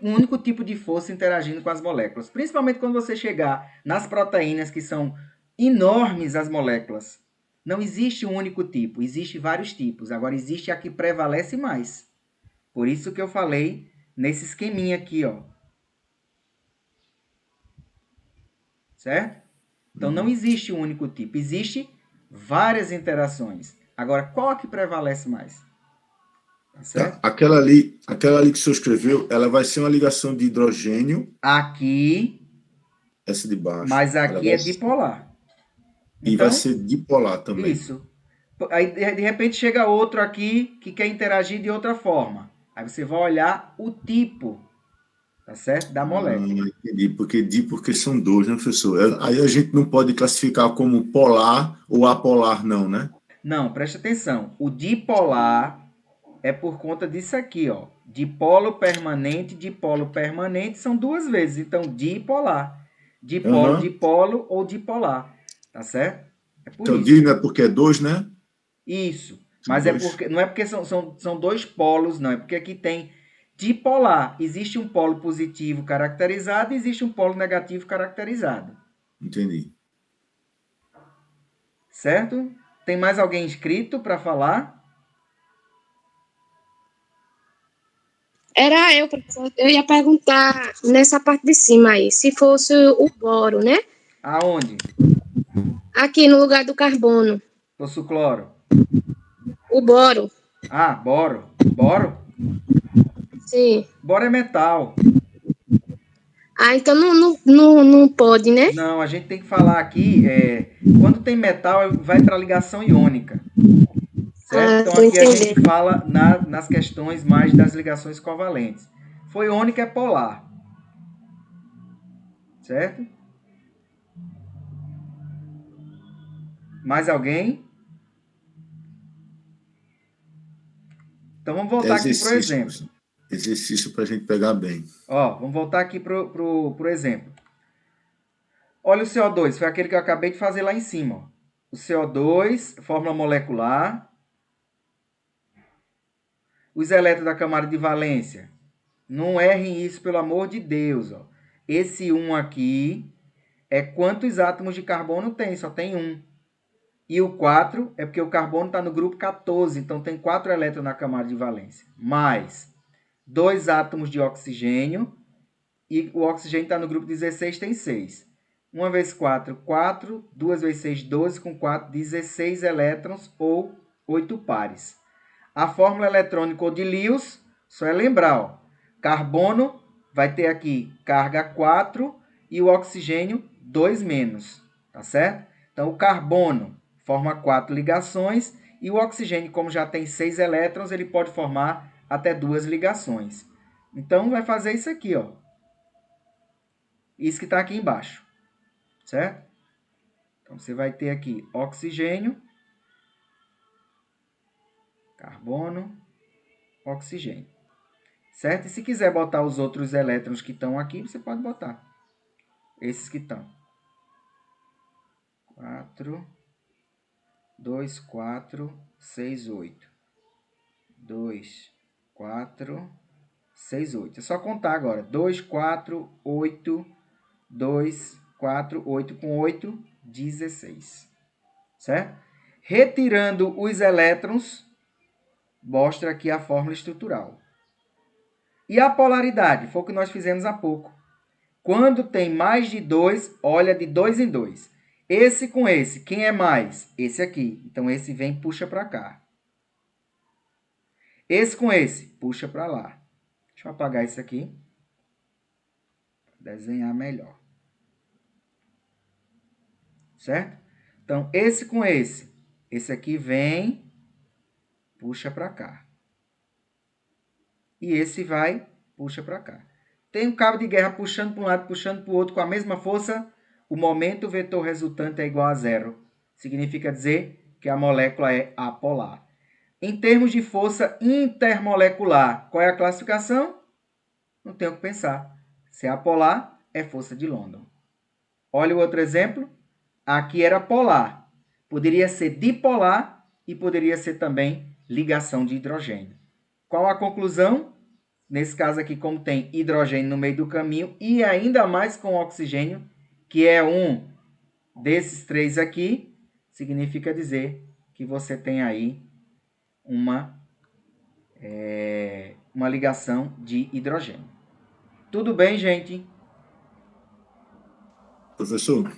um único tipo de força interagindo com as moléculas. Principalmente quando você chegar nas proteínas, que são enormes as moléculas. Não existe um único tipo, existe vários tipos. Agora, existe a que prevalece mais. Por isso que eu falei nesse esqueminha aqui, ó. Certo? Então, não existe um único tipo. Existe várias interações. Agora, qual a que prevalece mais? Tá certo? Tá. Aquela ali que o senhor escreveu, ela vai ser uma ligação de hidrogênio. Aqui. Essa de baixo. Mas aqui é dipolar. E Então, vai ser dipolar também. Isso. Aí, de repente, chega outro aqui que quer interagir de outra forma. Aí você vai olhar o tipo, tá certo? Da molécula. Entendi. Porque são 2, né, professor? Aí a gente não pode classificar como polar ou apolar, não, né? Não, presta atenção. O dipolar é por conta disso aqui, ó. Dipolo permanente são 2 vezes. Então, dipolar. Dipolo, dipolo ou dipolar. Tá certo? É por então, isso. não é porque é 2, né? Isso. Mas não é porque são 2 polos, não. É porque aqui tem dipolar. Existe um polo positivo caracterizado e existe um polo negativo caracterizado. Entendi. Certo? Tem mais alguém inscrito para falar? Era eu, professor. Eu ia perguntar nessa parte de cima aí, se fosse o boro, né? Aonde? Aqui no lugar do carbono. Fosse o cloro. O boro. Ah, boro. Boro? Sim. Boro é metal. Ah, então não pode, né? Não, a gente tem que falar aqui, quando tem metal, vai para ligação iônica, certo? Ah, Então tô aqui a gente entendendo. fala nas questões mais das ligações covalentes. Foi iônica é polar, certo? Mais alguém? Então vamos É voltar aqui para o exercício, exemplo. professor. Exercício para a gente pegar bem. Ó, vamos voltar aqui pro exemplo. Olha o CO2, foi aquele que eu acabei de fazer lá em cima. Ó. O CO2, fórmula molecular. Os elétrons da camada de valência. Não errem isso, pelo amor de Deus. Ó. Esse 1 aqui é quantos átomos de carbono tem, só tem um. E o 4 é porque o carbono está no grupo 14, então tem 4 elétrons na camada de valência. Mais 2 átomos de oxigênio, e o oxigênio está no grupo 16, tem 6. 1 vezes 4, 4. 2 vezes 6, 12. Com 4, 16 elétrons ou 8 pares. A fórmula eletrônica de Lewis, só é lembrar, ó, carbono vai ter aqui carga 4 e o oxigênio 2 menos, tá certo? Então, o carbono forma 4 ligações e o oxigênio, como já tem 6 elétrons, ele pode formar até 2 ligações. Então, vai fazer isso aqui, ó. Isso que está aqui embaixo, certo? Então, você vai ter aqui oxigênio, carbono, oxigênio. Certo? E se quiser botar os outros elétrons que estão aqui, você pode botar. Esses que estão. 4, 2, 4, 6, 8. 2, 4, 6, 8. É só contar agora. 2, 4, 8, 2, 4, 8 com 8, 16. Certo? Retirando os elétrons, mostra aqui a fórmula estrutural. E a polaridade? Foi o que nós fizemos há pouco. Quando tem mais de 2, olha de 2 em 2. Esse com esse, quem é mais? Esse aqui. Então, esse vem e puxa para cá. Esse com esse, puxa para lá. Deixa eu apagar isso aqui. Desenhar melhor. Certo? Então, esse com esse aqui vem, puxa para cá. E esse vai, puxa para cá. Tem um cabo de guerra puxando para um lado, puxando para o outro com a mesma força, o momento vetor resultante é igual a zero. Significa dizer que a molécula é apolar. Em termos de força intermolecular, qual é a classificação? Não tenho o que pensar. Se é apolar, é força de London. Olha o outro exemplo. Aqui era polar. Poderia ser dipolar e poderia ser também ligação de hidrogênio. Qual a conclusão? Nesse caso aqui, como tem hidrogênio no meio do caminho e ainda mais com oxigênio, que é um desses três aqui, significa dizer que você tem aí uma ligação de hidrogênio. Tudo bem, gente? Professor,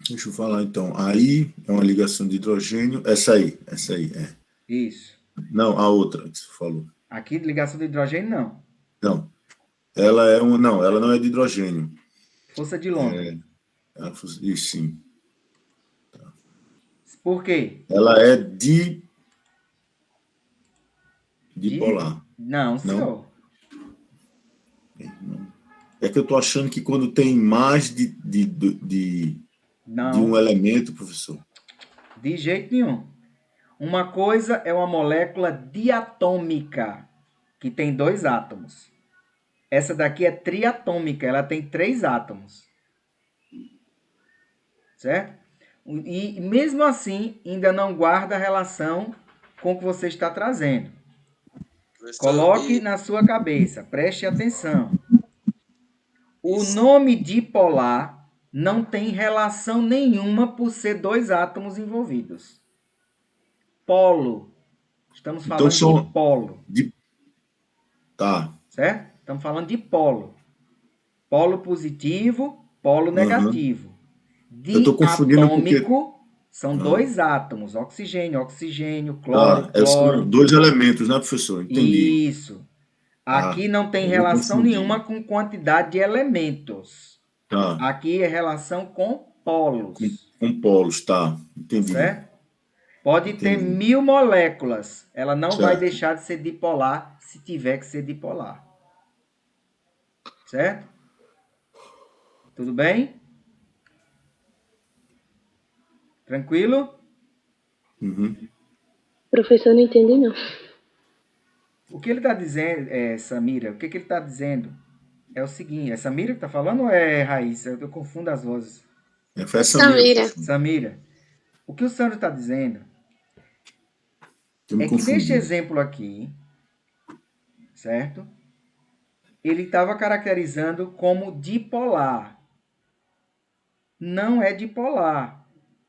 deixa eu falar então. Aí é uma ligação de hidrogênio. Essa aí, é. Isso. Não, a outra que você falou. Aqui, ligação de hidrogênio, não. Não. Ela é uma. Não, ela não é de hidrogênio. Força de London. Isso, sim. Por quê? Ela é dipolar. Não, senhor. É que eu estou achando que quando tem mais de um elemento, professor. De jeito nenhum. Uma coisa é uma molécula diatômica, que tem 2 átomos. Essa daqui é triatômica, ela tem 3 átomos. Certo? E mesmo assim, ainda não guarda relação com o que você está trazendo. Coloque na sua cabeça, preste atenção. O nome dipolar não tem relação nenhuma por ser 2 átomos envolvidos. Polo. Estamos falando Então, de polo. Tá. Certo? Estamos falando de polo. Polo positivo, polo negativo. Eu estou confundindo porque... São Ah. 2 átomos, oxigênio, oxigênio, cloro, São cloro. 2 elementos, né, professor? Entendi. Isso. Aqui não tem Eu relação confundi. nenhuma com quantidade de elementos. Tá. Aqui é relação com polos. Com polos, tá. Tá Entendi. certo? Pode ter Entendi. 1000 moléculas. Ela não vai Certo. deixar de ser dipolar se tiver que ser dipolar. Certo? Tudo bem? Tranquilo? Uhum. Professor, não entendi, não. O que ele está dizendo, Samira, o que ele está dizendo é o seguinte, é Samira que está falando ou é Raíssa? Eu confundo as vozes. Foi a Samira. Samira, o que o Sandro está dizendo Eu me é que neste confundi. exemplo aqui, certo? Ele estava caracterizando como dipolar. Não é dipolar.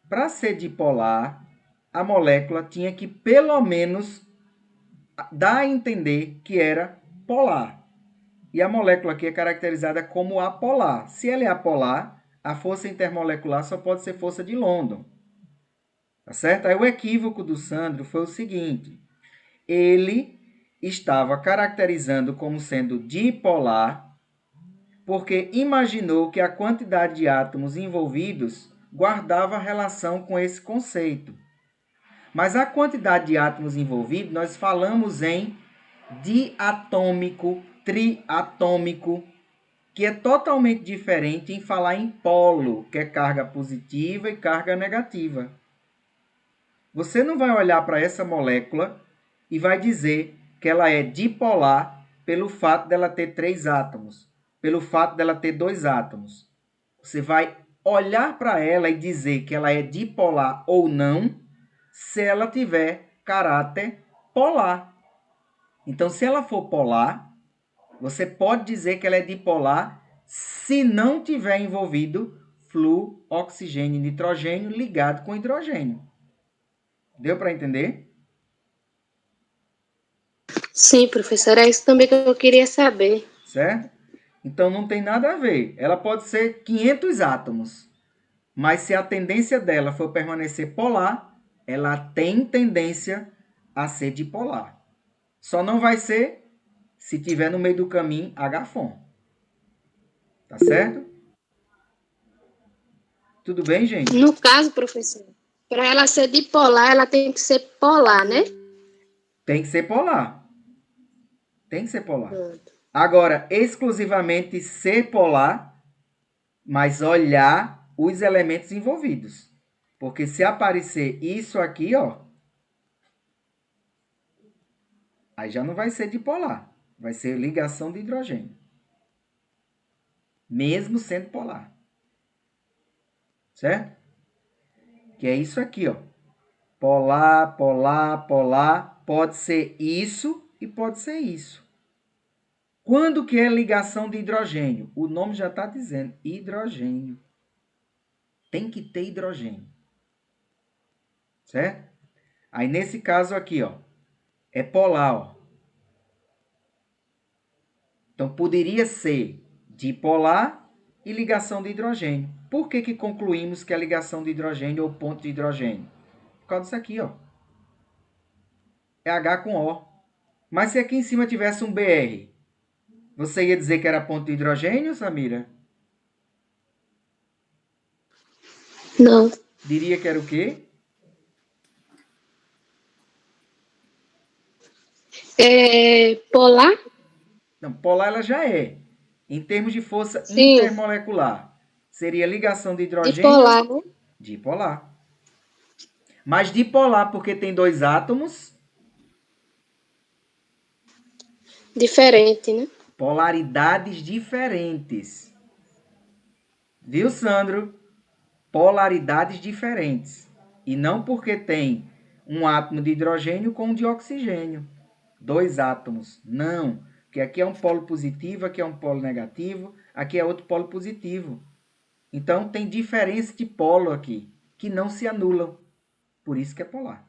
Para ser dipolar, a molécula tinha que pelo menos dar a entender que era polar. E a molécula aqui é caracterizada como apolar. Se ela é apolar, a força intermolecular só pode ser força de London. Tá certo? Aí o equívoco do Sandro foi o seguinte: ele estava caracterizando como sendo dipolar porque imaginou que a quantidade de átomos envolvidos guardava relação com esse conceito. Mas a quantidade de átomos envolvidos, nós falamos em diatômico, triatômico, que é totalmente diferente em falar em polo, que é carga positiva e carga negativa. Você não vai olhar para essa molécula e vai dizer que ela é dipolar pelo fato dela ter 3 átomos, pelo fato dela ter 2 átomos. Você vai olhar para ela e dizer que ela é dipolar ou não, se ela tiver caráter polar. Então, se ela for polar, você pode dizer que ela é dipolar se não tiver envolvido flúor, oxigênio e nitrogênio ligado com hidrogênio. Deu para entender? Sim, professor, é isso também que eu queria saber. Certo? Então não tem nada a ver. Ela pode ser 500 átomos, mas se a tendência dela for permanecer polar, ela tem tendência a ser dipolar. Só não vai ser se tiver no meio do caminho H-FON. Tá certo? Tudo bem, gente? No caso, professor, para ela ser dipolar, ela tem que ser polar, né? Tem que ser polar. Tem que ser polar. Pronto. Agora, exclusivamente ser polar, mas olhar os elementos envolvidos. Porque se aparecer isso aqui, ó, aí já não vai ser dipolar. Vai ser ligação de hidrogênio. Mesmo sendo polar. Certo? Que é isso aqui, ó. Polar, polar, polar. Pode ser isso e pode ser isso. Quando que é ligação de hidrogênio? O nome já está dizendo, hidrogênio. Tem que ter hidrogênio. Certo? Aí nesse caso aqui, ó, é polar, ó. Então poderia ser dipolar e ligação de hidrogênio. Por que que concluímos que é ligação de hidrogênio ou ponto de hidrogênio? Por causa disso aqui, ó. É H com O. Mas se aqui em cima tivesse um BR, você ia dizer que era ponto de hidrogênio, Samira? Não. Diria que era o quê? É polar? Não, polar ela já é. Em termos de força Sim. intermolecular, seria ligação de hidrogênio Dipolar, né? dipolar. Mas dipolar porque tem 2 átomos, Diferente, né? polaridades diferentes. Viu, Sandro? Polaridades diferentes. E não porque tem um átomo de hidrogênio com um de oxigênio. 2 átomos. Não. Porque aqui é um polo positivo, aqui é um polo negativo, aqui é outro polo positivo. Então tem diferença de polo aqui, que não se anulam. Por isso que é polar.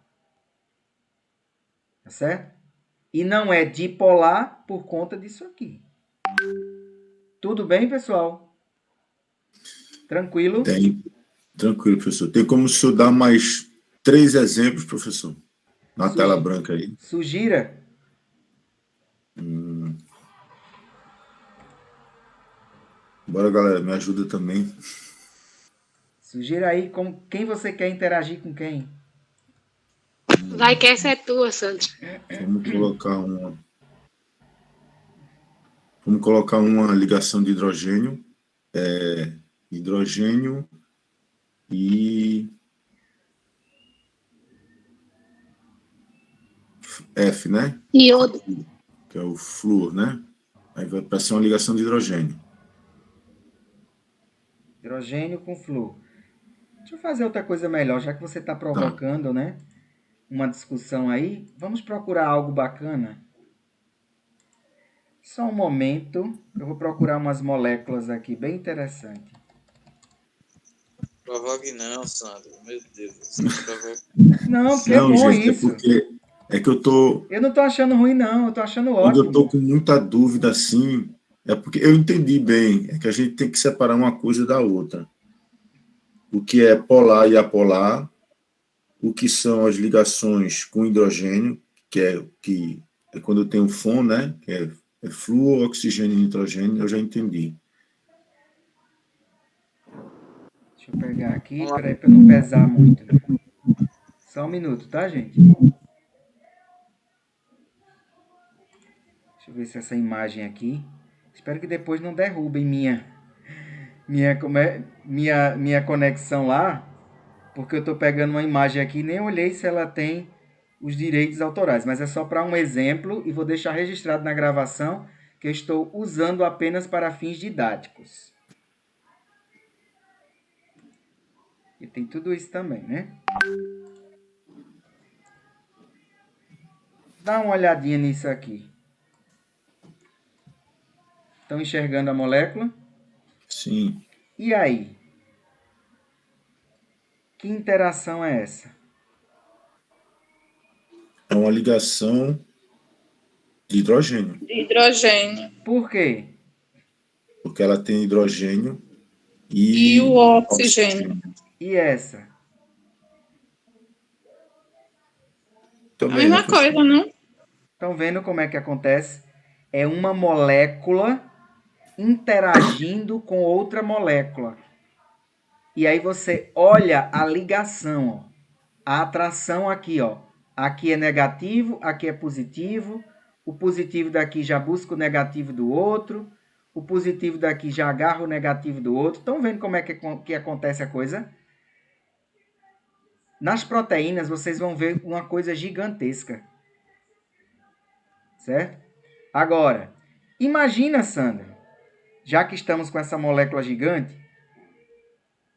Tá certo? E não é dipolar por conta disso aqui. Tudo bem, pessoal? Tranquilo? Tranquilo, professor. Tem como o senhor dar mais 3 exemplos, professor? Na tela branca aí. Sugira. Bora, galera, me ajuda também. Sugira aí com quem você quer interagir com quem. Vai que essa é tua, Sandro. Vamos colocar uma ligação de hidrogênio. Hidrogênio e F, né? Iodo. Que é o flúor, né? Aí vai para ser uma ligação de hidrogênio. Hidrogênio com flúor. Deixa eu fazer outra coisa melhor, já que você está provocando, né? Uma discussão aí. Vamos procurar algo bacana. Só um momento. Eu vou procurar umas moléculas aqui bem interessantes. Provoque não, Sandro. Meu Deus. Não, porque é Não, bom gente, isso. é que eu tô... Eu não tô achando ruim, não. Eu tô achando Quando eu ótimo. tô com muita dúvida, assim, é porque eu entendi bem. É que a gente tem que separar uma coisa da outra. O que é polar e apolar, o que são as ligações com hidrogênio, que é quando eu tenho FON, né? Que é flúor, oxigênio e nitrogênio, eu já entendi. Deixa eu pegar aqui, peraí, para não pesar muito. Só um minuto, tá, gente? Deixa eu ver se essa imagem aqui... Espero que depois não derrubem minha conexão lá, porque eu estou pegando uma imagem aqui e nem olhei se ela tem os direitos autorais, mas é só para um exemplo e vou deixar registrado na gravação que eu estou usando apenas para fins didáticos. E tem tudo isso também, né? Dá uma olhadinha nisso aqui. Estão enxergando a molécula? Sim. E aí? Que interação é essa? É uma ligação de hidrogênio, De hidrogênio. Por quê? porque ela tem hidrogênio E o oxigênio. E essa? A Também, né, mesma professor? coisa, não? Estão vendo como é que acontece? É uma molécula interagindo com outra molécula. E aí você olha a ligação, ó. A atração aqui, ó. Aqui é negativo, aqui é positivo. O positivo daqui já busca o negativo do outro. O positivo daqui já agarra o negativo do outro. Estão vendo como é que acontece a coisa? Nas proteínas, vocês vão ver uma coisa gigantesca. Certo? Agora, imagina, Sandra, já que estamos com essa molécula gigante,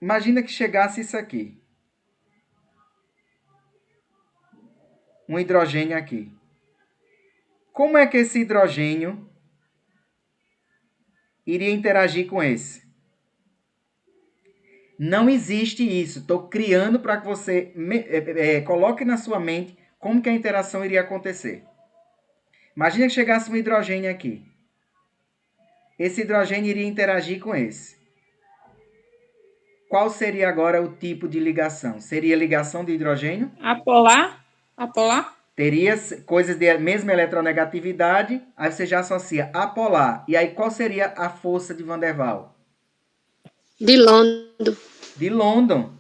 imagina que chegasse isso aqui. Um hidrogênio aqui. Como é que esse hidrogênio iria interagir com esse? Não existe isso. Estou criando para que você coloque na sua mente como que a interação iria acontecer. Imagina que chegasse um hidrogênio aqui. Esse hidrogênio iria interagir com esse. Qual seria agora o tipo de ligação? Seria ligação de hidrogênio? Apolar? Apolar? Teria coisas de mesma eletronegatividade, aí você já associa apolar. E aí qual seria a força de Van der Waals? De London. De London.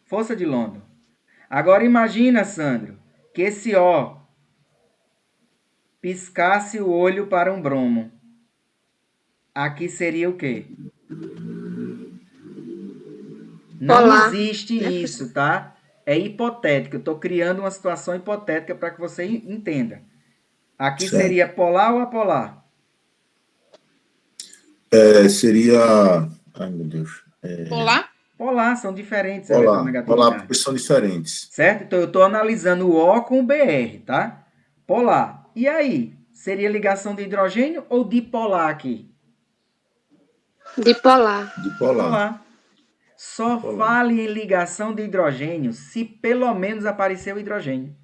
Força de London. Agora imagina, Sandro, que esse O piscasse o olho para um bromo. Aqui seria o quê? Não Polar, existe né, isso, tá? É hipotético. Eu estou criando uma situação hipotética para que você entenda. Aqui Certo. seria polar ou apolar? Seria... Ai, meu Deus. Polar? Polar, são diferentes a Polar, eletronegatividade. porque são diferentes. Certo? Então eu estou analisando o O com o BR, tá? Polar. E aí? Seria ligação de hidrogênio ou dipolar aqui? de polar. De polar. Polar. Só fale em ligação de hidrogênio se pelo menos aparecer o hidrogênio.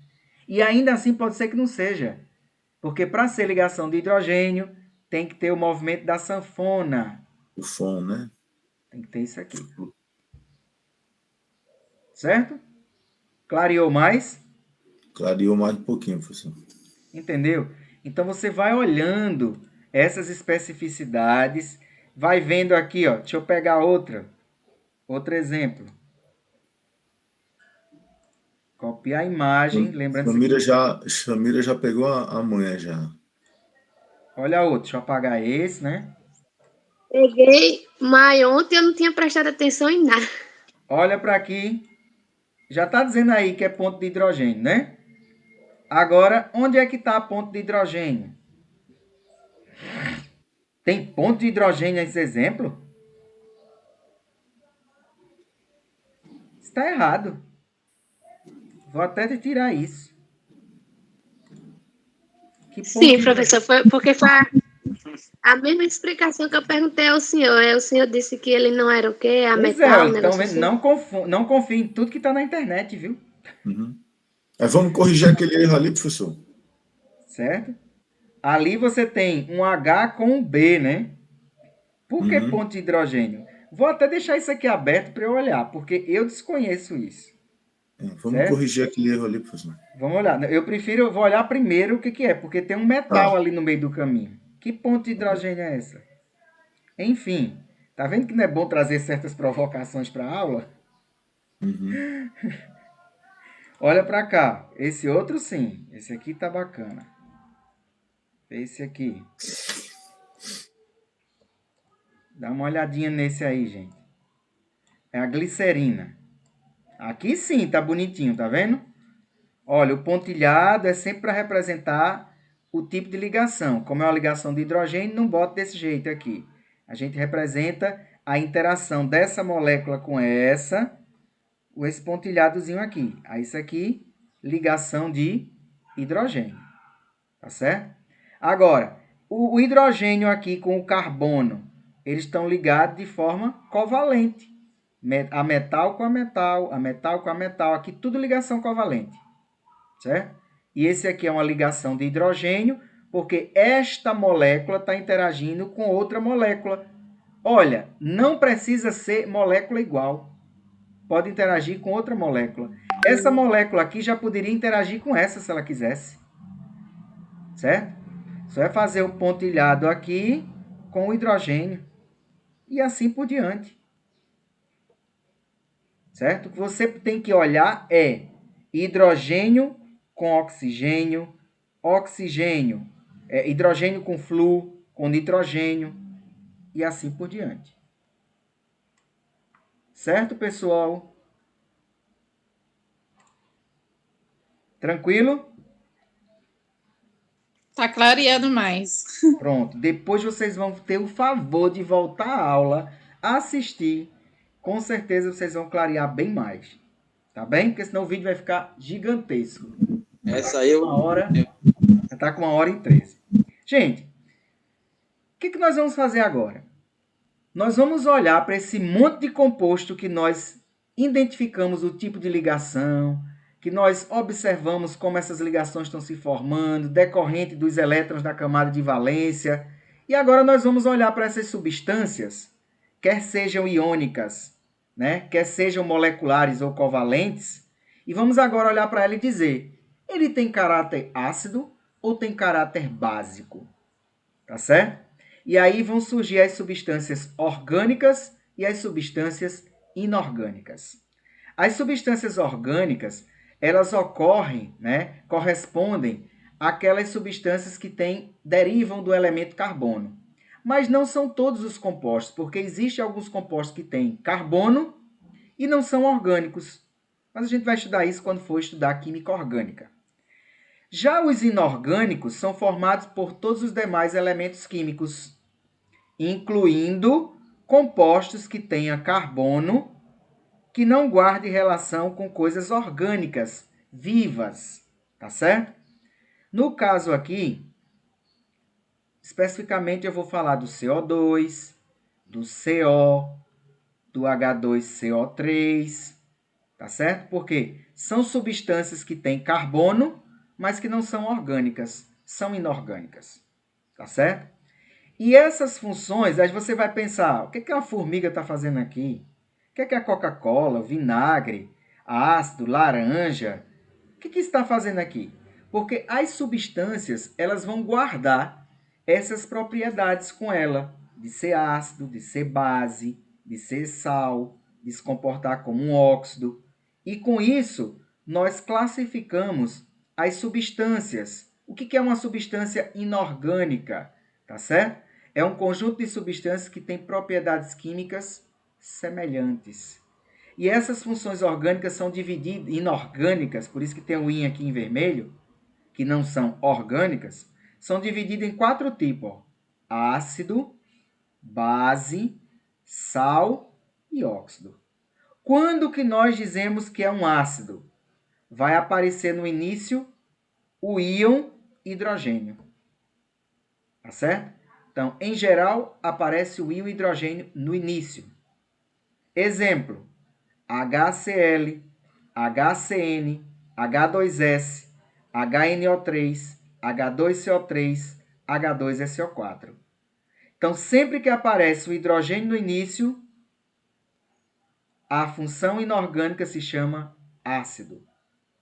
E ainda assim pode ser que não seja. Porque para ser ligação de hidrogênio, tem que ter o movimento da sanfona. O FON, né? Tem que ter isso aqui. Certo? Clareou mais? Clareou mais um pouquinho, professor. Entendeu? Então você vai olhando essas especificidades, vai vendo aqui, ó. Deixa eu pegar outro exemplo. Copiar a imagem, lembrando isso aqui. Samira já pegou a manha já. Olha outro, deixa eu apagar esse, né? Peguei, mas ontem eu não tinha prestado atenção em nada. Olha para aqui. Já está dizendo aí que é ponto de hidrogênio, né? Agora, onde é que está a ponto de hidrogênio? Tem ponto de hidrogênio nesse exemplo? Está errado. Vou até tirar isso. Que ponto Sim, de professor, foi porque foi a mesma explicação que eu perguntei ao senhor. Aí o senhor disse que ele não era o quê? A Pois é, metal, um então negócio assim. não confie em tudo que está na internet, viu? Uhum. Vamos corrigir aquele erro ali, professor. Certo? Ali você tem um H com um B, né? Por que Uhum. ponto de hidrogênio? Vou até deixar isso aqui aberto para eu olhar, porque eu desconheço isso. Vamos Certo? corrigir aquele erro ali, professor. Vamos olhar. Eu vou olhar primeiro o que é, porque tem um metal Tá. ali no meio do caminho. Que ponto de hidrogênio é essa? Enfim, tá vendo que não é bom trazer certas provocações para a aula? Uhum. Olha para cá. Esse outro sim. Esse aqui tá bacana. Esse aqui. Dá uma olhadinha nesse aí, gente. É a glicerina. Aqui sim, tá bonitinho, tá vendo? Olha, o pontilhado é sempre para representar o tipo de ligação. Como é uma ligação de hidrogênio, não bota desse jeito aqui. A gente representa a interação dessa molécula com esse pontilhadozinho aqui. Aí isso aqui, ligação de hidrogênio. Tá certo? Agora, o hidrogênio aqui com o carbono, eles estão ligados de forma covalente. A metal com a metal, a metal com a metal, aqui tudo ligação covalente. Certo? E esse aqui é uma ligação de hidrogênio, porque esta molécula está interagindo com outra molécula. Olha, não precisa ser molécula igual. Pode interagir com outra molécula. Essa molécula aqui já poderia interagir com essa se ela quisesse. Certo? Só é fazer o pontilhado aqui com o hidrogênio. E assim por diante. Certo? O que você tem que olhar é hidrogênio com oxigênio, oxigênio, hidrogênio com flúor, com nitrogênio e assim por diante. Certo, pessoal? Tranquilo? Tá clareando mais. Pronto. Depois vocês vão ter o favor de voltar à aula, assistir. Com certeza vocês vão clarear bem mais. Tá bem? Porque senão o vídeo vai ficar gigantesco. Essa aí eu. Uma hora. Já está com 1h13. Gente, o que nós vamos fazer agora? Nós vamos olhar para esse monte de composto que nós identificamos o tipo de ligação, que nós observamos como essas ligações estão se formando, decorrente dos elétrons da camada de valência. E agora nós vamos olhar para essas substâncias, quer sejam iônicas, né, quer sejam moleculares ou covalentes, e vamos agora olhar para ela e dizer, ele tem caráter ácido ou tem caráter básico? Tá certo? E aí vão surgir as substâncias orgânicas e as substâncias inorgânicas. As substâncias orgânicas, elas ocorrem, né, correspondem àquelas substâncias que derivam do elemento carbono. Mas não são todos os compostos, porque existem alguns compostos que têm carbono e não são orgânicos. Mas a gente vai estudar isso quando for estudar química orgânica. Já os inorgânicos são formados por todos os demais elementos químicos, incluindo compostos que tenham carbono, que não guarde relação com coisas orgânicas, vivas, tá certo? No caso aqui, especificamente eu vou falar do CO2, do CO, do H2CO3, tá certo? Porque são substâncias que têm carbono, mas que não são orgânicas, são inorgânicas, tá certo? E essas funções, aí você vai pensar, o que a formiga está fazendo aqui? O que a Coca-Cola, o vinagre, ácido, laranja. O que está fazendo aqui? Porque as substâncias, elas vão guardar essas propriedades com ela, de ser ácido, de ser base, de ser sal, de se comportar como um óxido. E com isso, nós classificamos as substâncias. O que é uma substância inorgânica? Tá certo? É um conjunto de substâncias que tem propriedades químicas semelhantes. E essas funções orgânicas são divididas, inorgânicas, por isso que tem o in aqui em vermelho, que não são orgânicas, são divididas em 4 tipos: ó. Ácido, base, sal e óxido. Quando que nós dizemos que é um ácido? Vai aparecer no início o íon hidrogênio. Tá certo? Então, em geral, aparece o íon hidrogênio no início. Exemplo: HCl, HCN, H2S, HNO3, H2CO3, H2SO4. Então, sempre que aparece o hidrogênio no início, a função inorgânica se chama ácido.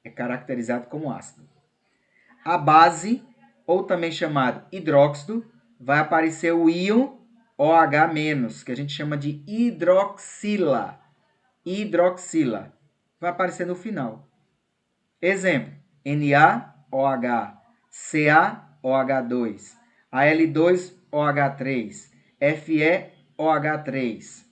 É caracterizado como ácido. A base, ou também chamado hidróxido, vai aparecer o íon OH-, que a gente chama de hidroxila. Hidroxila. Vai aparecer no final. Exemplo: NaOH, CaOH2, Al2OH3, FeOH3.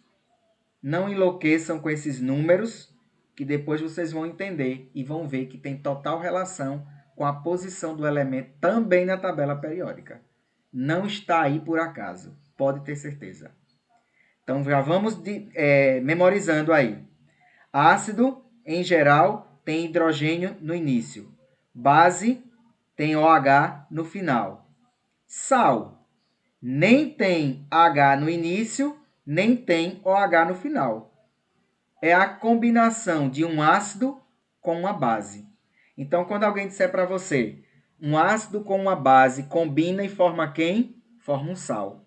Não enlouqueçam com esses números, que depois vocês vão entender e vão ver que tem total relação com a posição do elemento também na tabela periódica. Não está aí por acaso, pode ter certeza. Então, já vamos memorizando aí. Ácido, em geral, tem hidrogênio no início. Base, tem OH no final. Sal, nem tem H no início, nem tem OH no final. É a combinação de um ácido com uma base. Então, quando alguém disser para você, um ácido com uma base combina e forma quem? Forma um sal.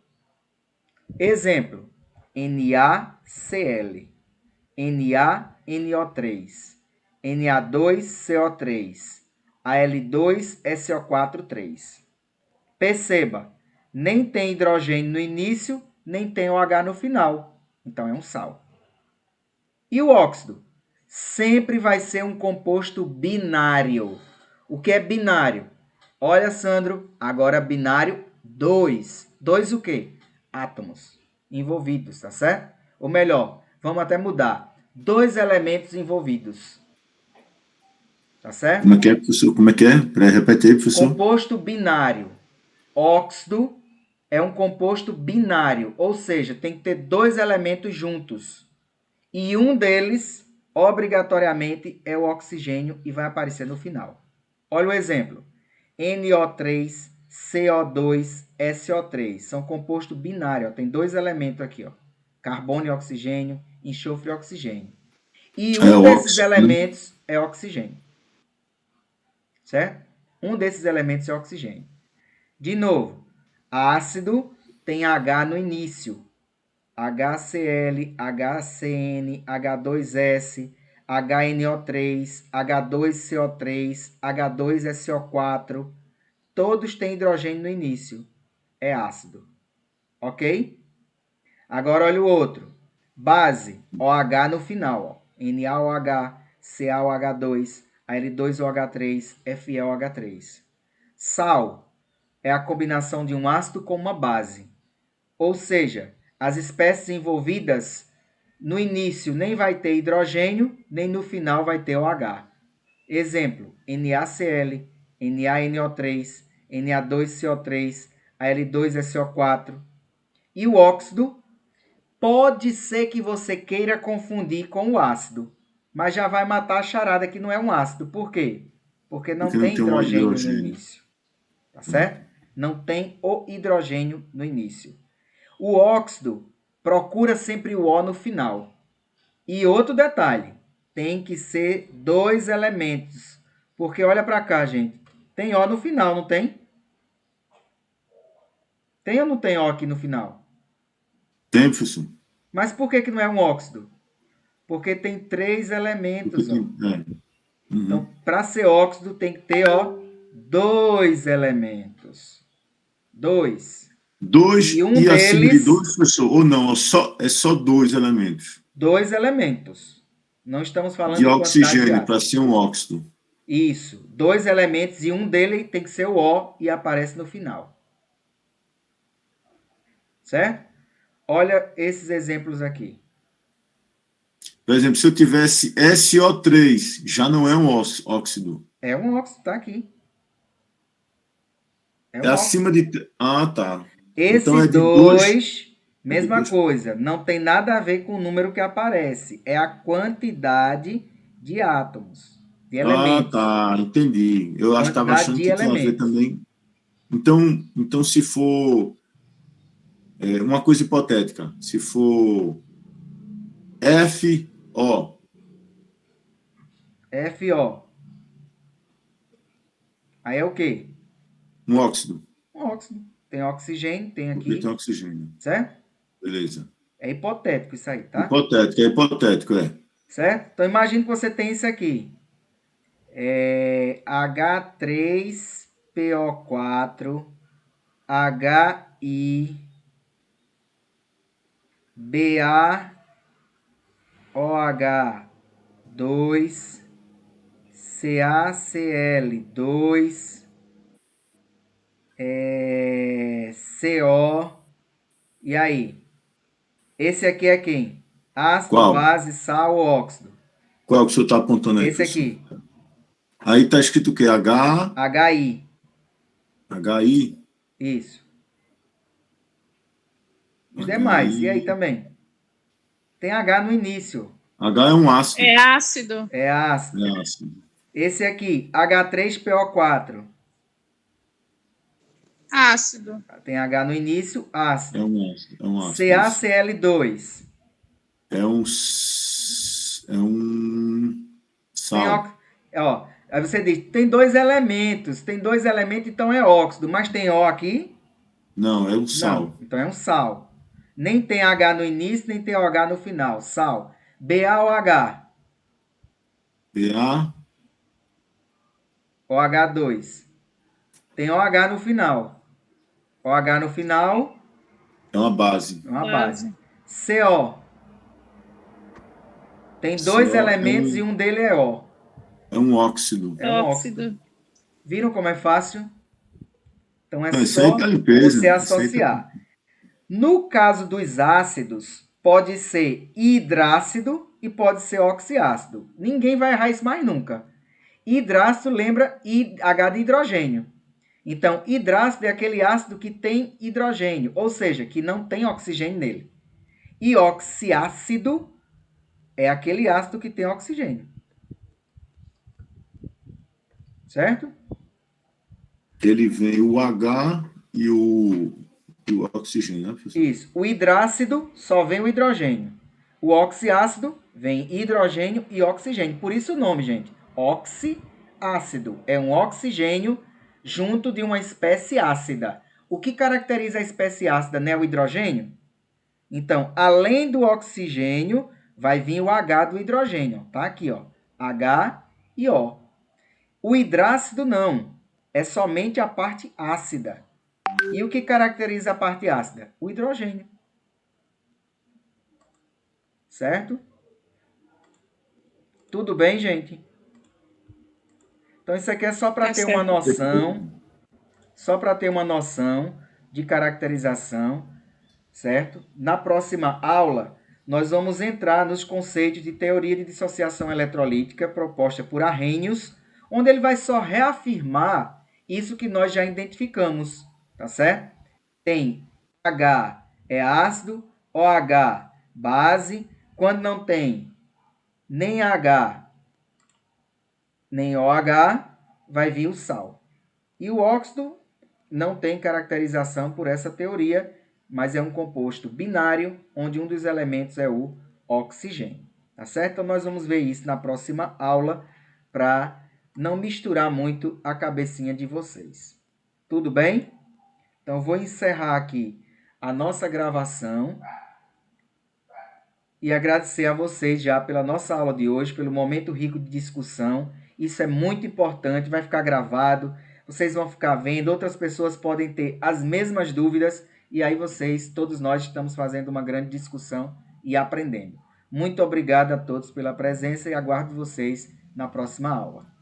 Exemplo: NaCl, NaNO3, Na2CO3, Al2SO4, Perceba, nem tem hidrogênio no início, nem tem OH no final. Então, é um sal. E o óxido? Sempre vai ser um composto binário. O que é binário? Olha, Sandro, agora binário 2. 2 o quê? Átomos envolvidos, tá certo? Ou melhor, vamos até mudar. 2 elementos envolvidos. Tá certo? Como é que é, professor? Como é que é? Repete aí, professor. Composto binário. Óxido é um composto binário, ou seja, tem que ter 2 elementos juntos. E um deles, obrigatoriamente, é o oxigênio e vai aparecer no final. Olha o exemplo: NO3, CO2, SO3. São composto binário, ó. Tem 2 elementos aqui, ó. Carbono e oxigênio, enxofre e oxigênio. E um desses elementos é oxigênio. Certo? Um desses elementos é oxigênio. De novo, ácido tem H no início. HCl, HCN, H2S, HNO3, H2CO3, H2SO4, todos têm hidrogênio no início. É ácido. Ok? Agora olha o outro. Base, OH no final. Ó. NaOH, CaOH2, Al2OH3, FeOH3. Sal é a combinação de um ácido com uma base. Ou seja, as espécies envolvidas no início nem vai ter hidrogênio, nem no final vai ter OH. Exemplo: NaCl, NaNO3, Na2CO3, Al2SO4. E o óxido pode ser que você queira confundir com o ácido, mas já vai matar a charada que não é um ácido. Por quê? Porque não tem hidrogênio no início. Tá certo? Não tem o hidrogênio no início. O óxido procura sempre o O no final. E outro detalhe, tem que ser 2 elementos. Porque olha para cá, gente. Tem O no final, não tem? Tem ou não tem O aqui no final? Tem, professor. Mas por que não é um óxido? Porque tem 3 elementos, ó. Uhum. Então, para ser óxido, tem que ter, ó, 2 elementos. 2. Dois E um e acima de deles, dois, professor? Ou não? É só 2 elementos 2 elementos. Não estamos falando de de quantidade de oxigênio para ácido. ser um óxido. Isso. 2 elementos e um deles tem que ser o O e aparece no final. Certo? Olha esses exemplos aqui. Por exemplo, se eu tivesse SO3, já não é um óxido. É um óxido, tá aqui. É É um óxido. acima de. Ah, tá. Então Esse é de 2. 2, mesma coisa, não tem nada a ver com o número que aparece. É a quantidade de átomos, de Ah, elementos. tá. Entendi. Eu estava Quantidade achando de que tinha a ver elementos. também. Então se for uma coisa hipotética, se for FO, FO. Aí é o quê? um óxido, Um óxido. Tem oxigênio, tem porque tem aqui, oxigênio. certo? Beleza. É hipotético isso aí, tá? Hipotético. Certo? Então imagine que você tem isso aqui. H3PO4, HI, BaOH2, CaCl2, CO. E aí? Esse aqui é quem? Ácido, Qual? base, sal ou óxido? Qual que o senhor está apontando aí, Esse professor? aqui, Aí está escrito o quê? HI. HI, Isso. Os demais, e aí HI. também? Tem H no início. H é um ácido. É ácido. É ácido. É ácido. Esse aqui, H3PO4. Ácido. Tem H no início, É ácido. um ácido. É um ácido. Isso. CaCl2. É um Tem sal. ó, aí você diz, tem 2 elementos. Tem 2 elementos, então é óxido. Mas tem O aqui? Não, é um Não. sal. Então é um sal. Nem tem H no início, nem tem OH no final. Sal. BaOH. BA OH2. Tem OH no final. OH no final é uma base. é uma base. Base. CO. Tem 2 CO elementos e um dele é O. é um óxido. É um óxido. Óxido. Viram como é fácil? Então é Não, isso aí só tá limpeza. você Isso aí tá... associar. No caso dos ácidos, pode ser hidrácido e pode ser oxiácido. Ninguém vai errar isso mais nunca. Hidrácido lembra H de hidrogênio. Então, hidrácido é aquele ácido que tem hidrogênio, ou seja, que não tem oxigênio nele. E oxiácido é aquele ácido que tem oxigênio. Certo? Ele vem o H e o oxigênio, né, professor? Isso. O hidrácido só vem o hidrogênio. O oxiácido vem hidrogênio e oxigênio. Por isso o nome, gente. Oxiácido. É um oxigênio junto de uma espécie ácida. O que caracteriza a espécie ácida, né? O hidrogênio? Então, além do oxigênio, vai vir o H do hidrogênio. Tá aqui, ó. H e O. O hidrácido não. É somente a parte ácida. E o que caracteriza a parte ácida? O hidrogênio. Certo? Tudo bem, gente? Então, isso aqui é só para Tá ter uma certo. noção. Só para ter uma noção de caracterização, certo? Na próxima aula, nós vamos entrar nos conceitos de teoria de dissociação eletrolítica proposta por Arrhenius, onde ele vai só reafirmar isso que nós já identificamos, tá certo? Tem H é ácido, OH base. Quando não tem nem H nem OH, vai vir o sal. E o óxido não tem caracterização por essa teoria, mas é um composto binário, onde um dos elementos é o oxigênio. Tá certo? Então, nós vamos ver isso na próxima aula, para não misturar muito a cabecinha de vocês. Tudo bem? Então, vou encerrar aqui a nossa gravação e agradecer a vocês já pela nossa aula de hoje, pelo momento rico de discussão. Isso é muito importante, vai ficar gravado, vocês vão ficar vendo, outras pessoas podem ter as mesmas dúvidas, e aí vocês, todos nós, estamos fazendo uma grande discussão e aprendendo. Muito obrigado a todos pela presença e aguardo vocês na próxima aula.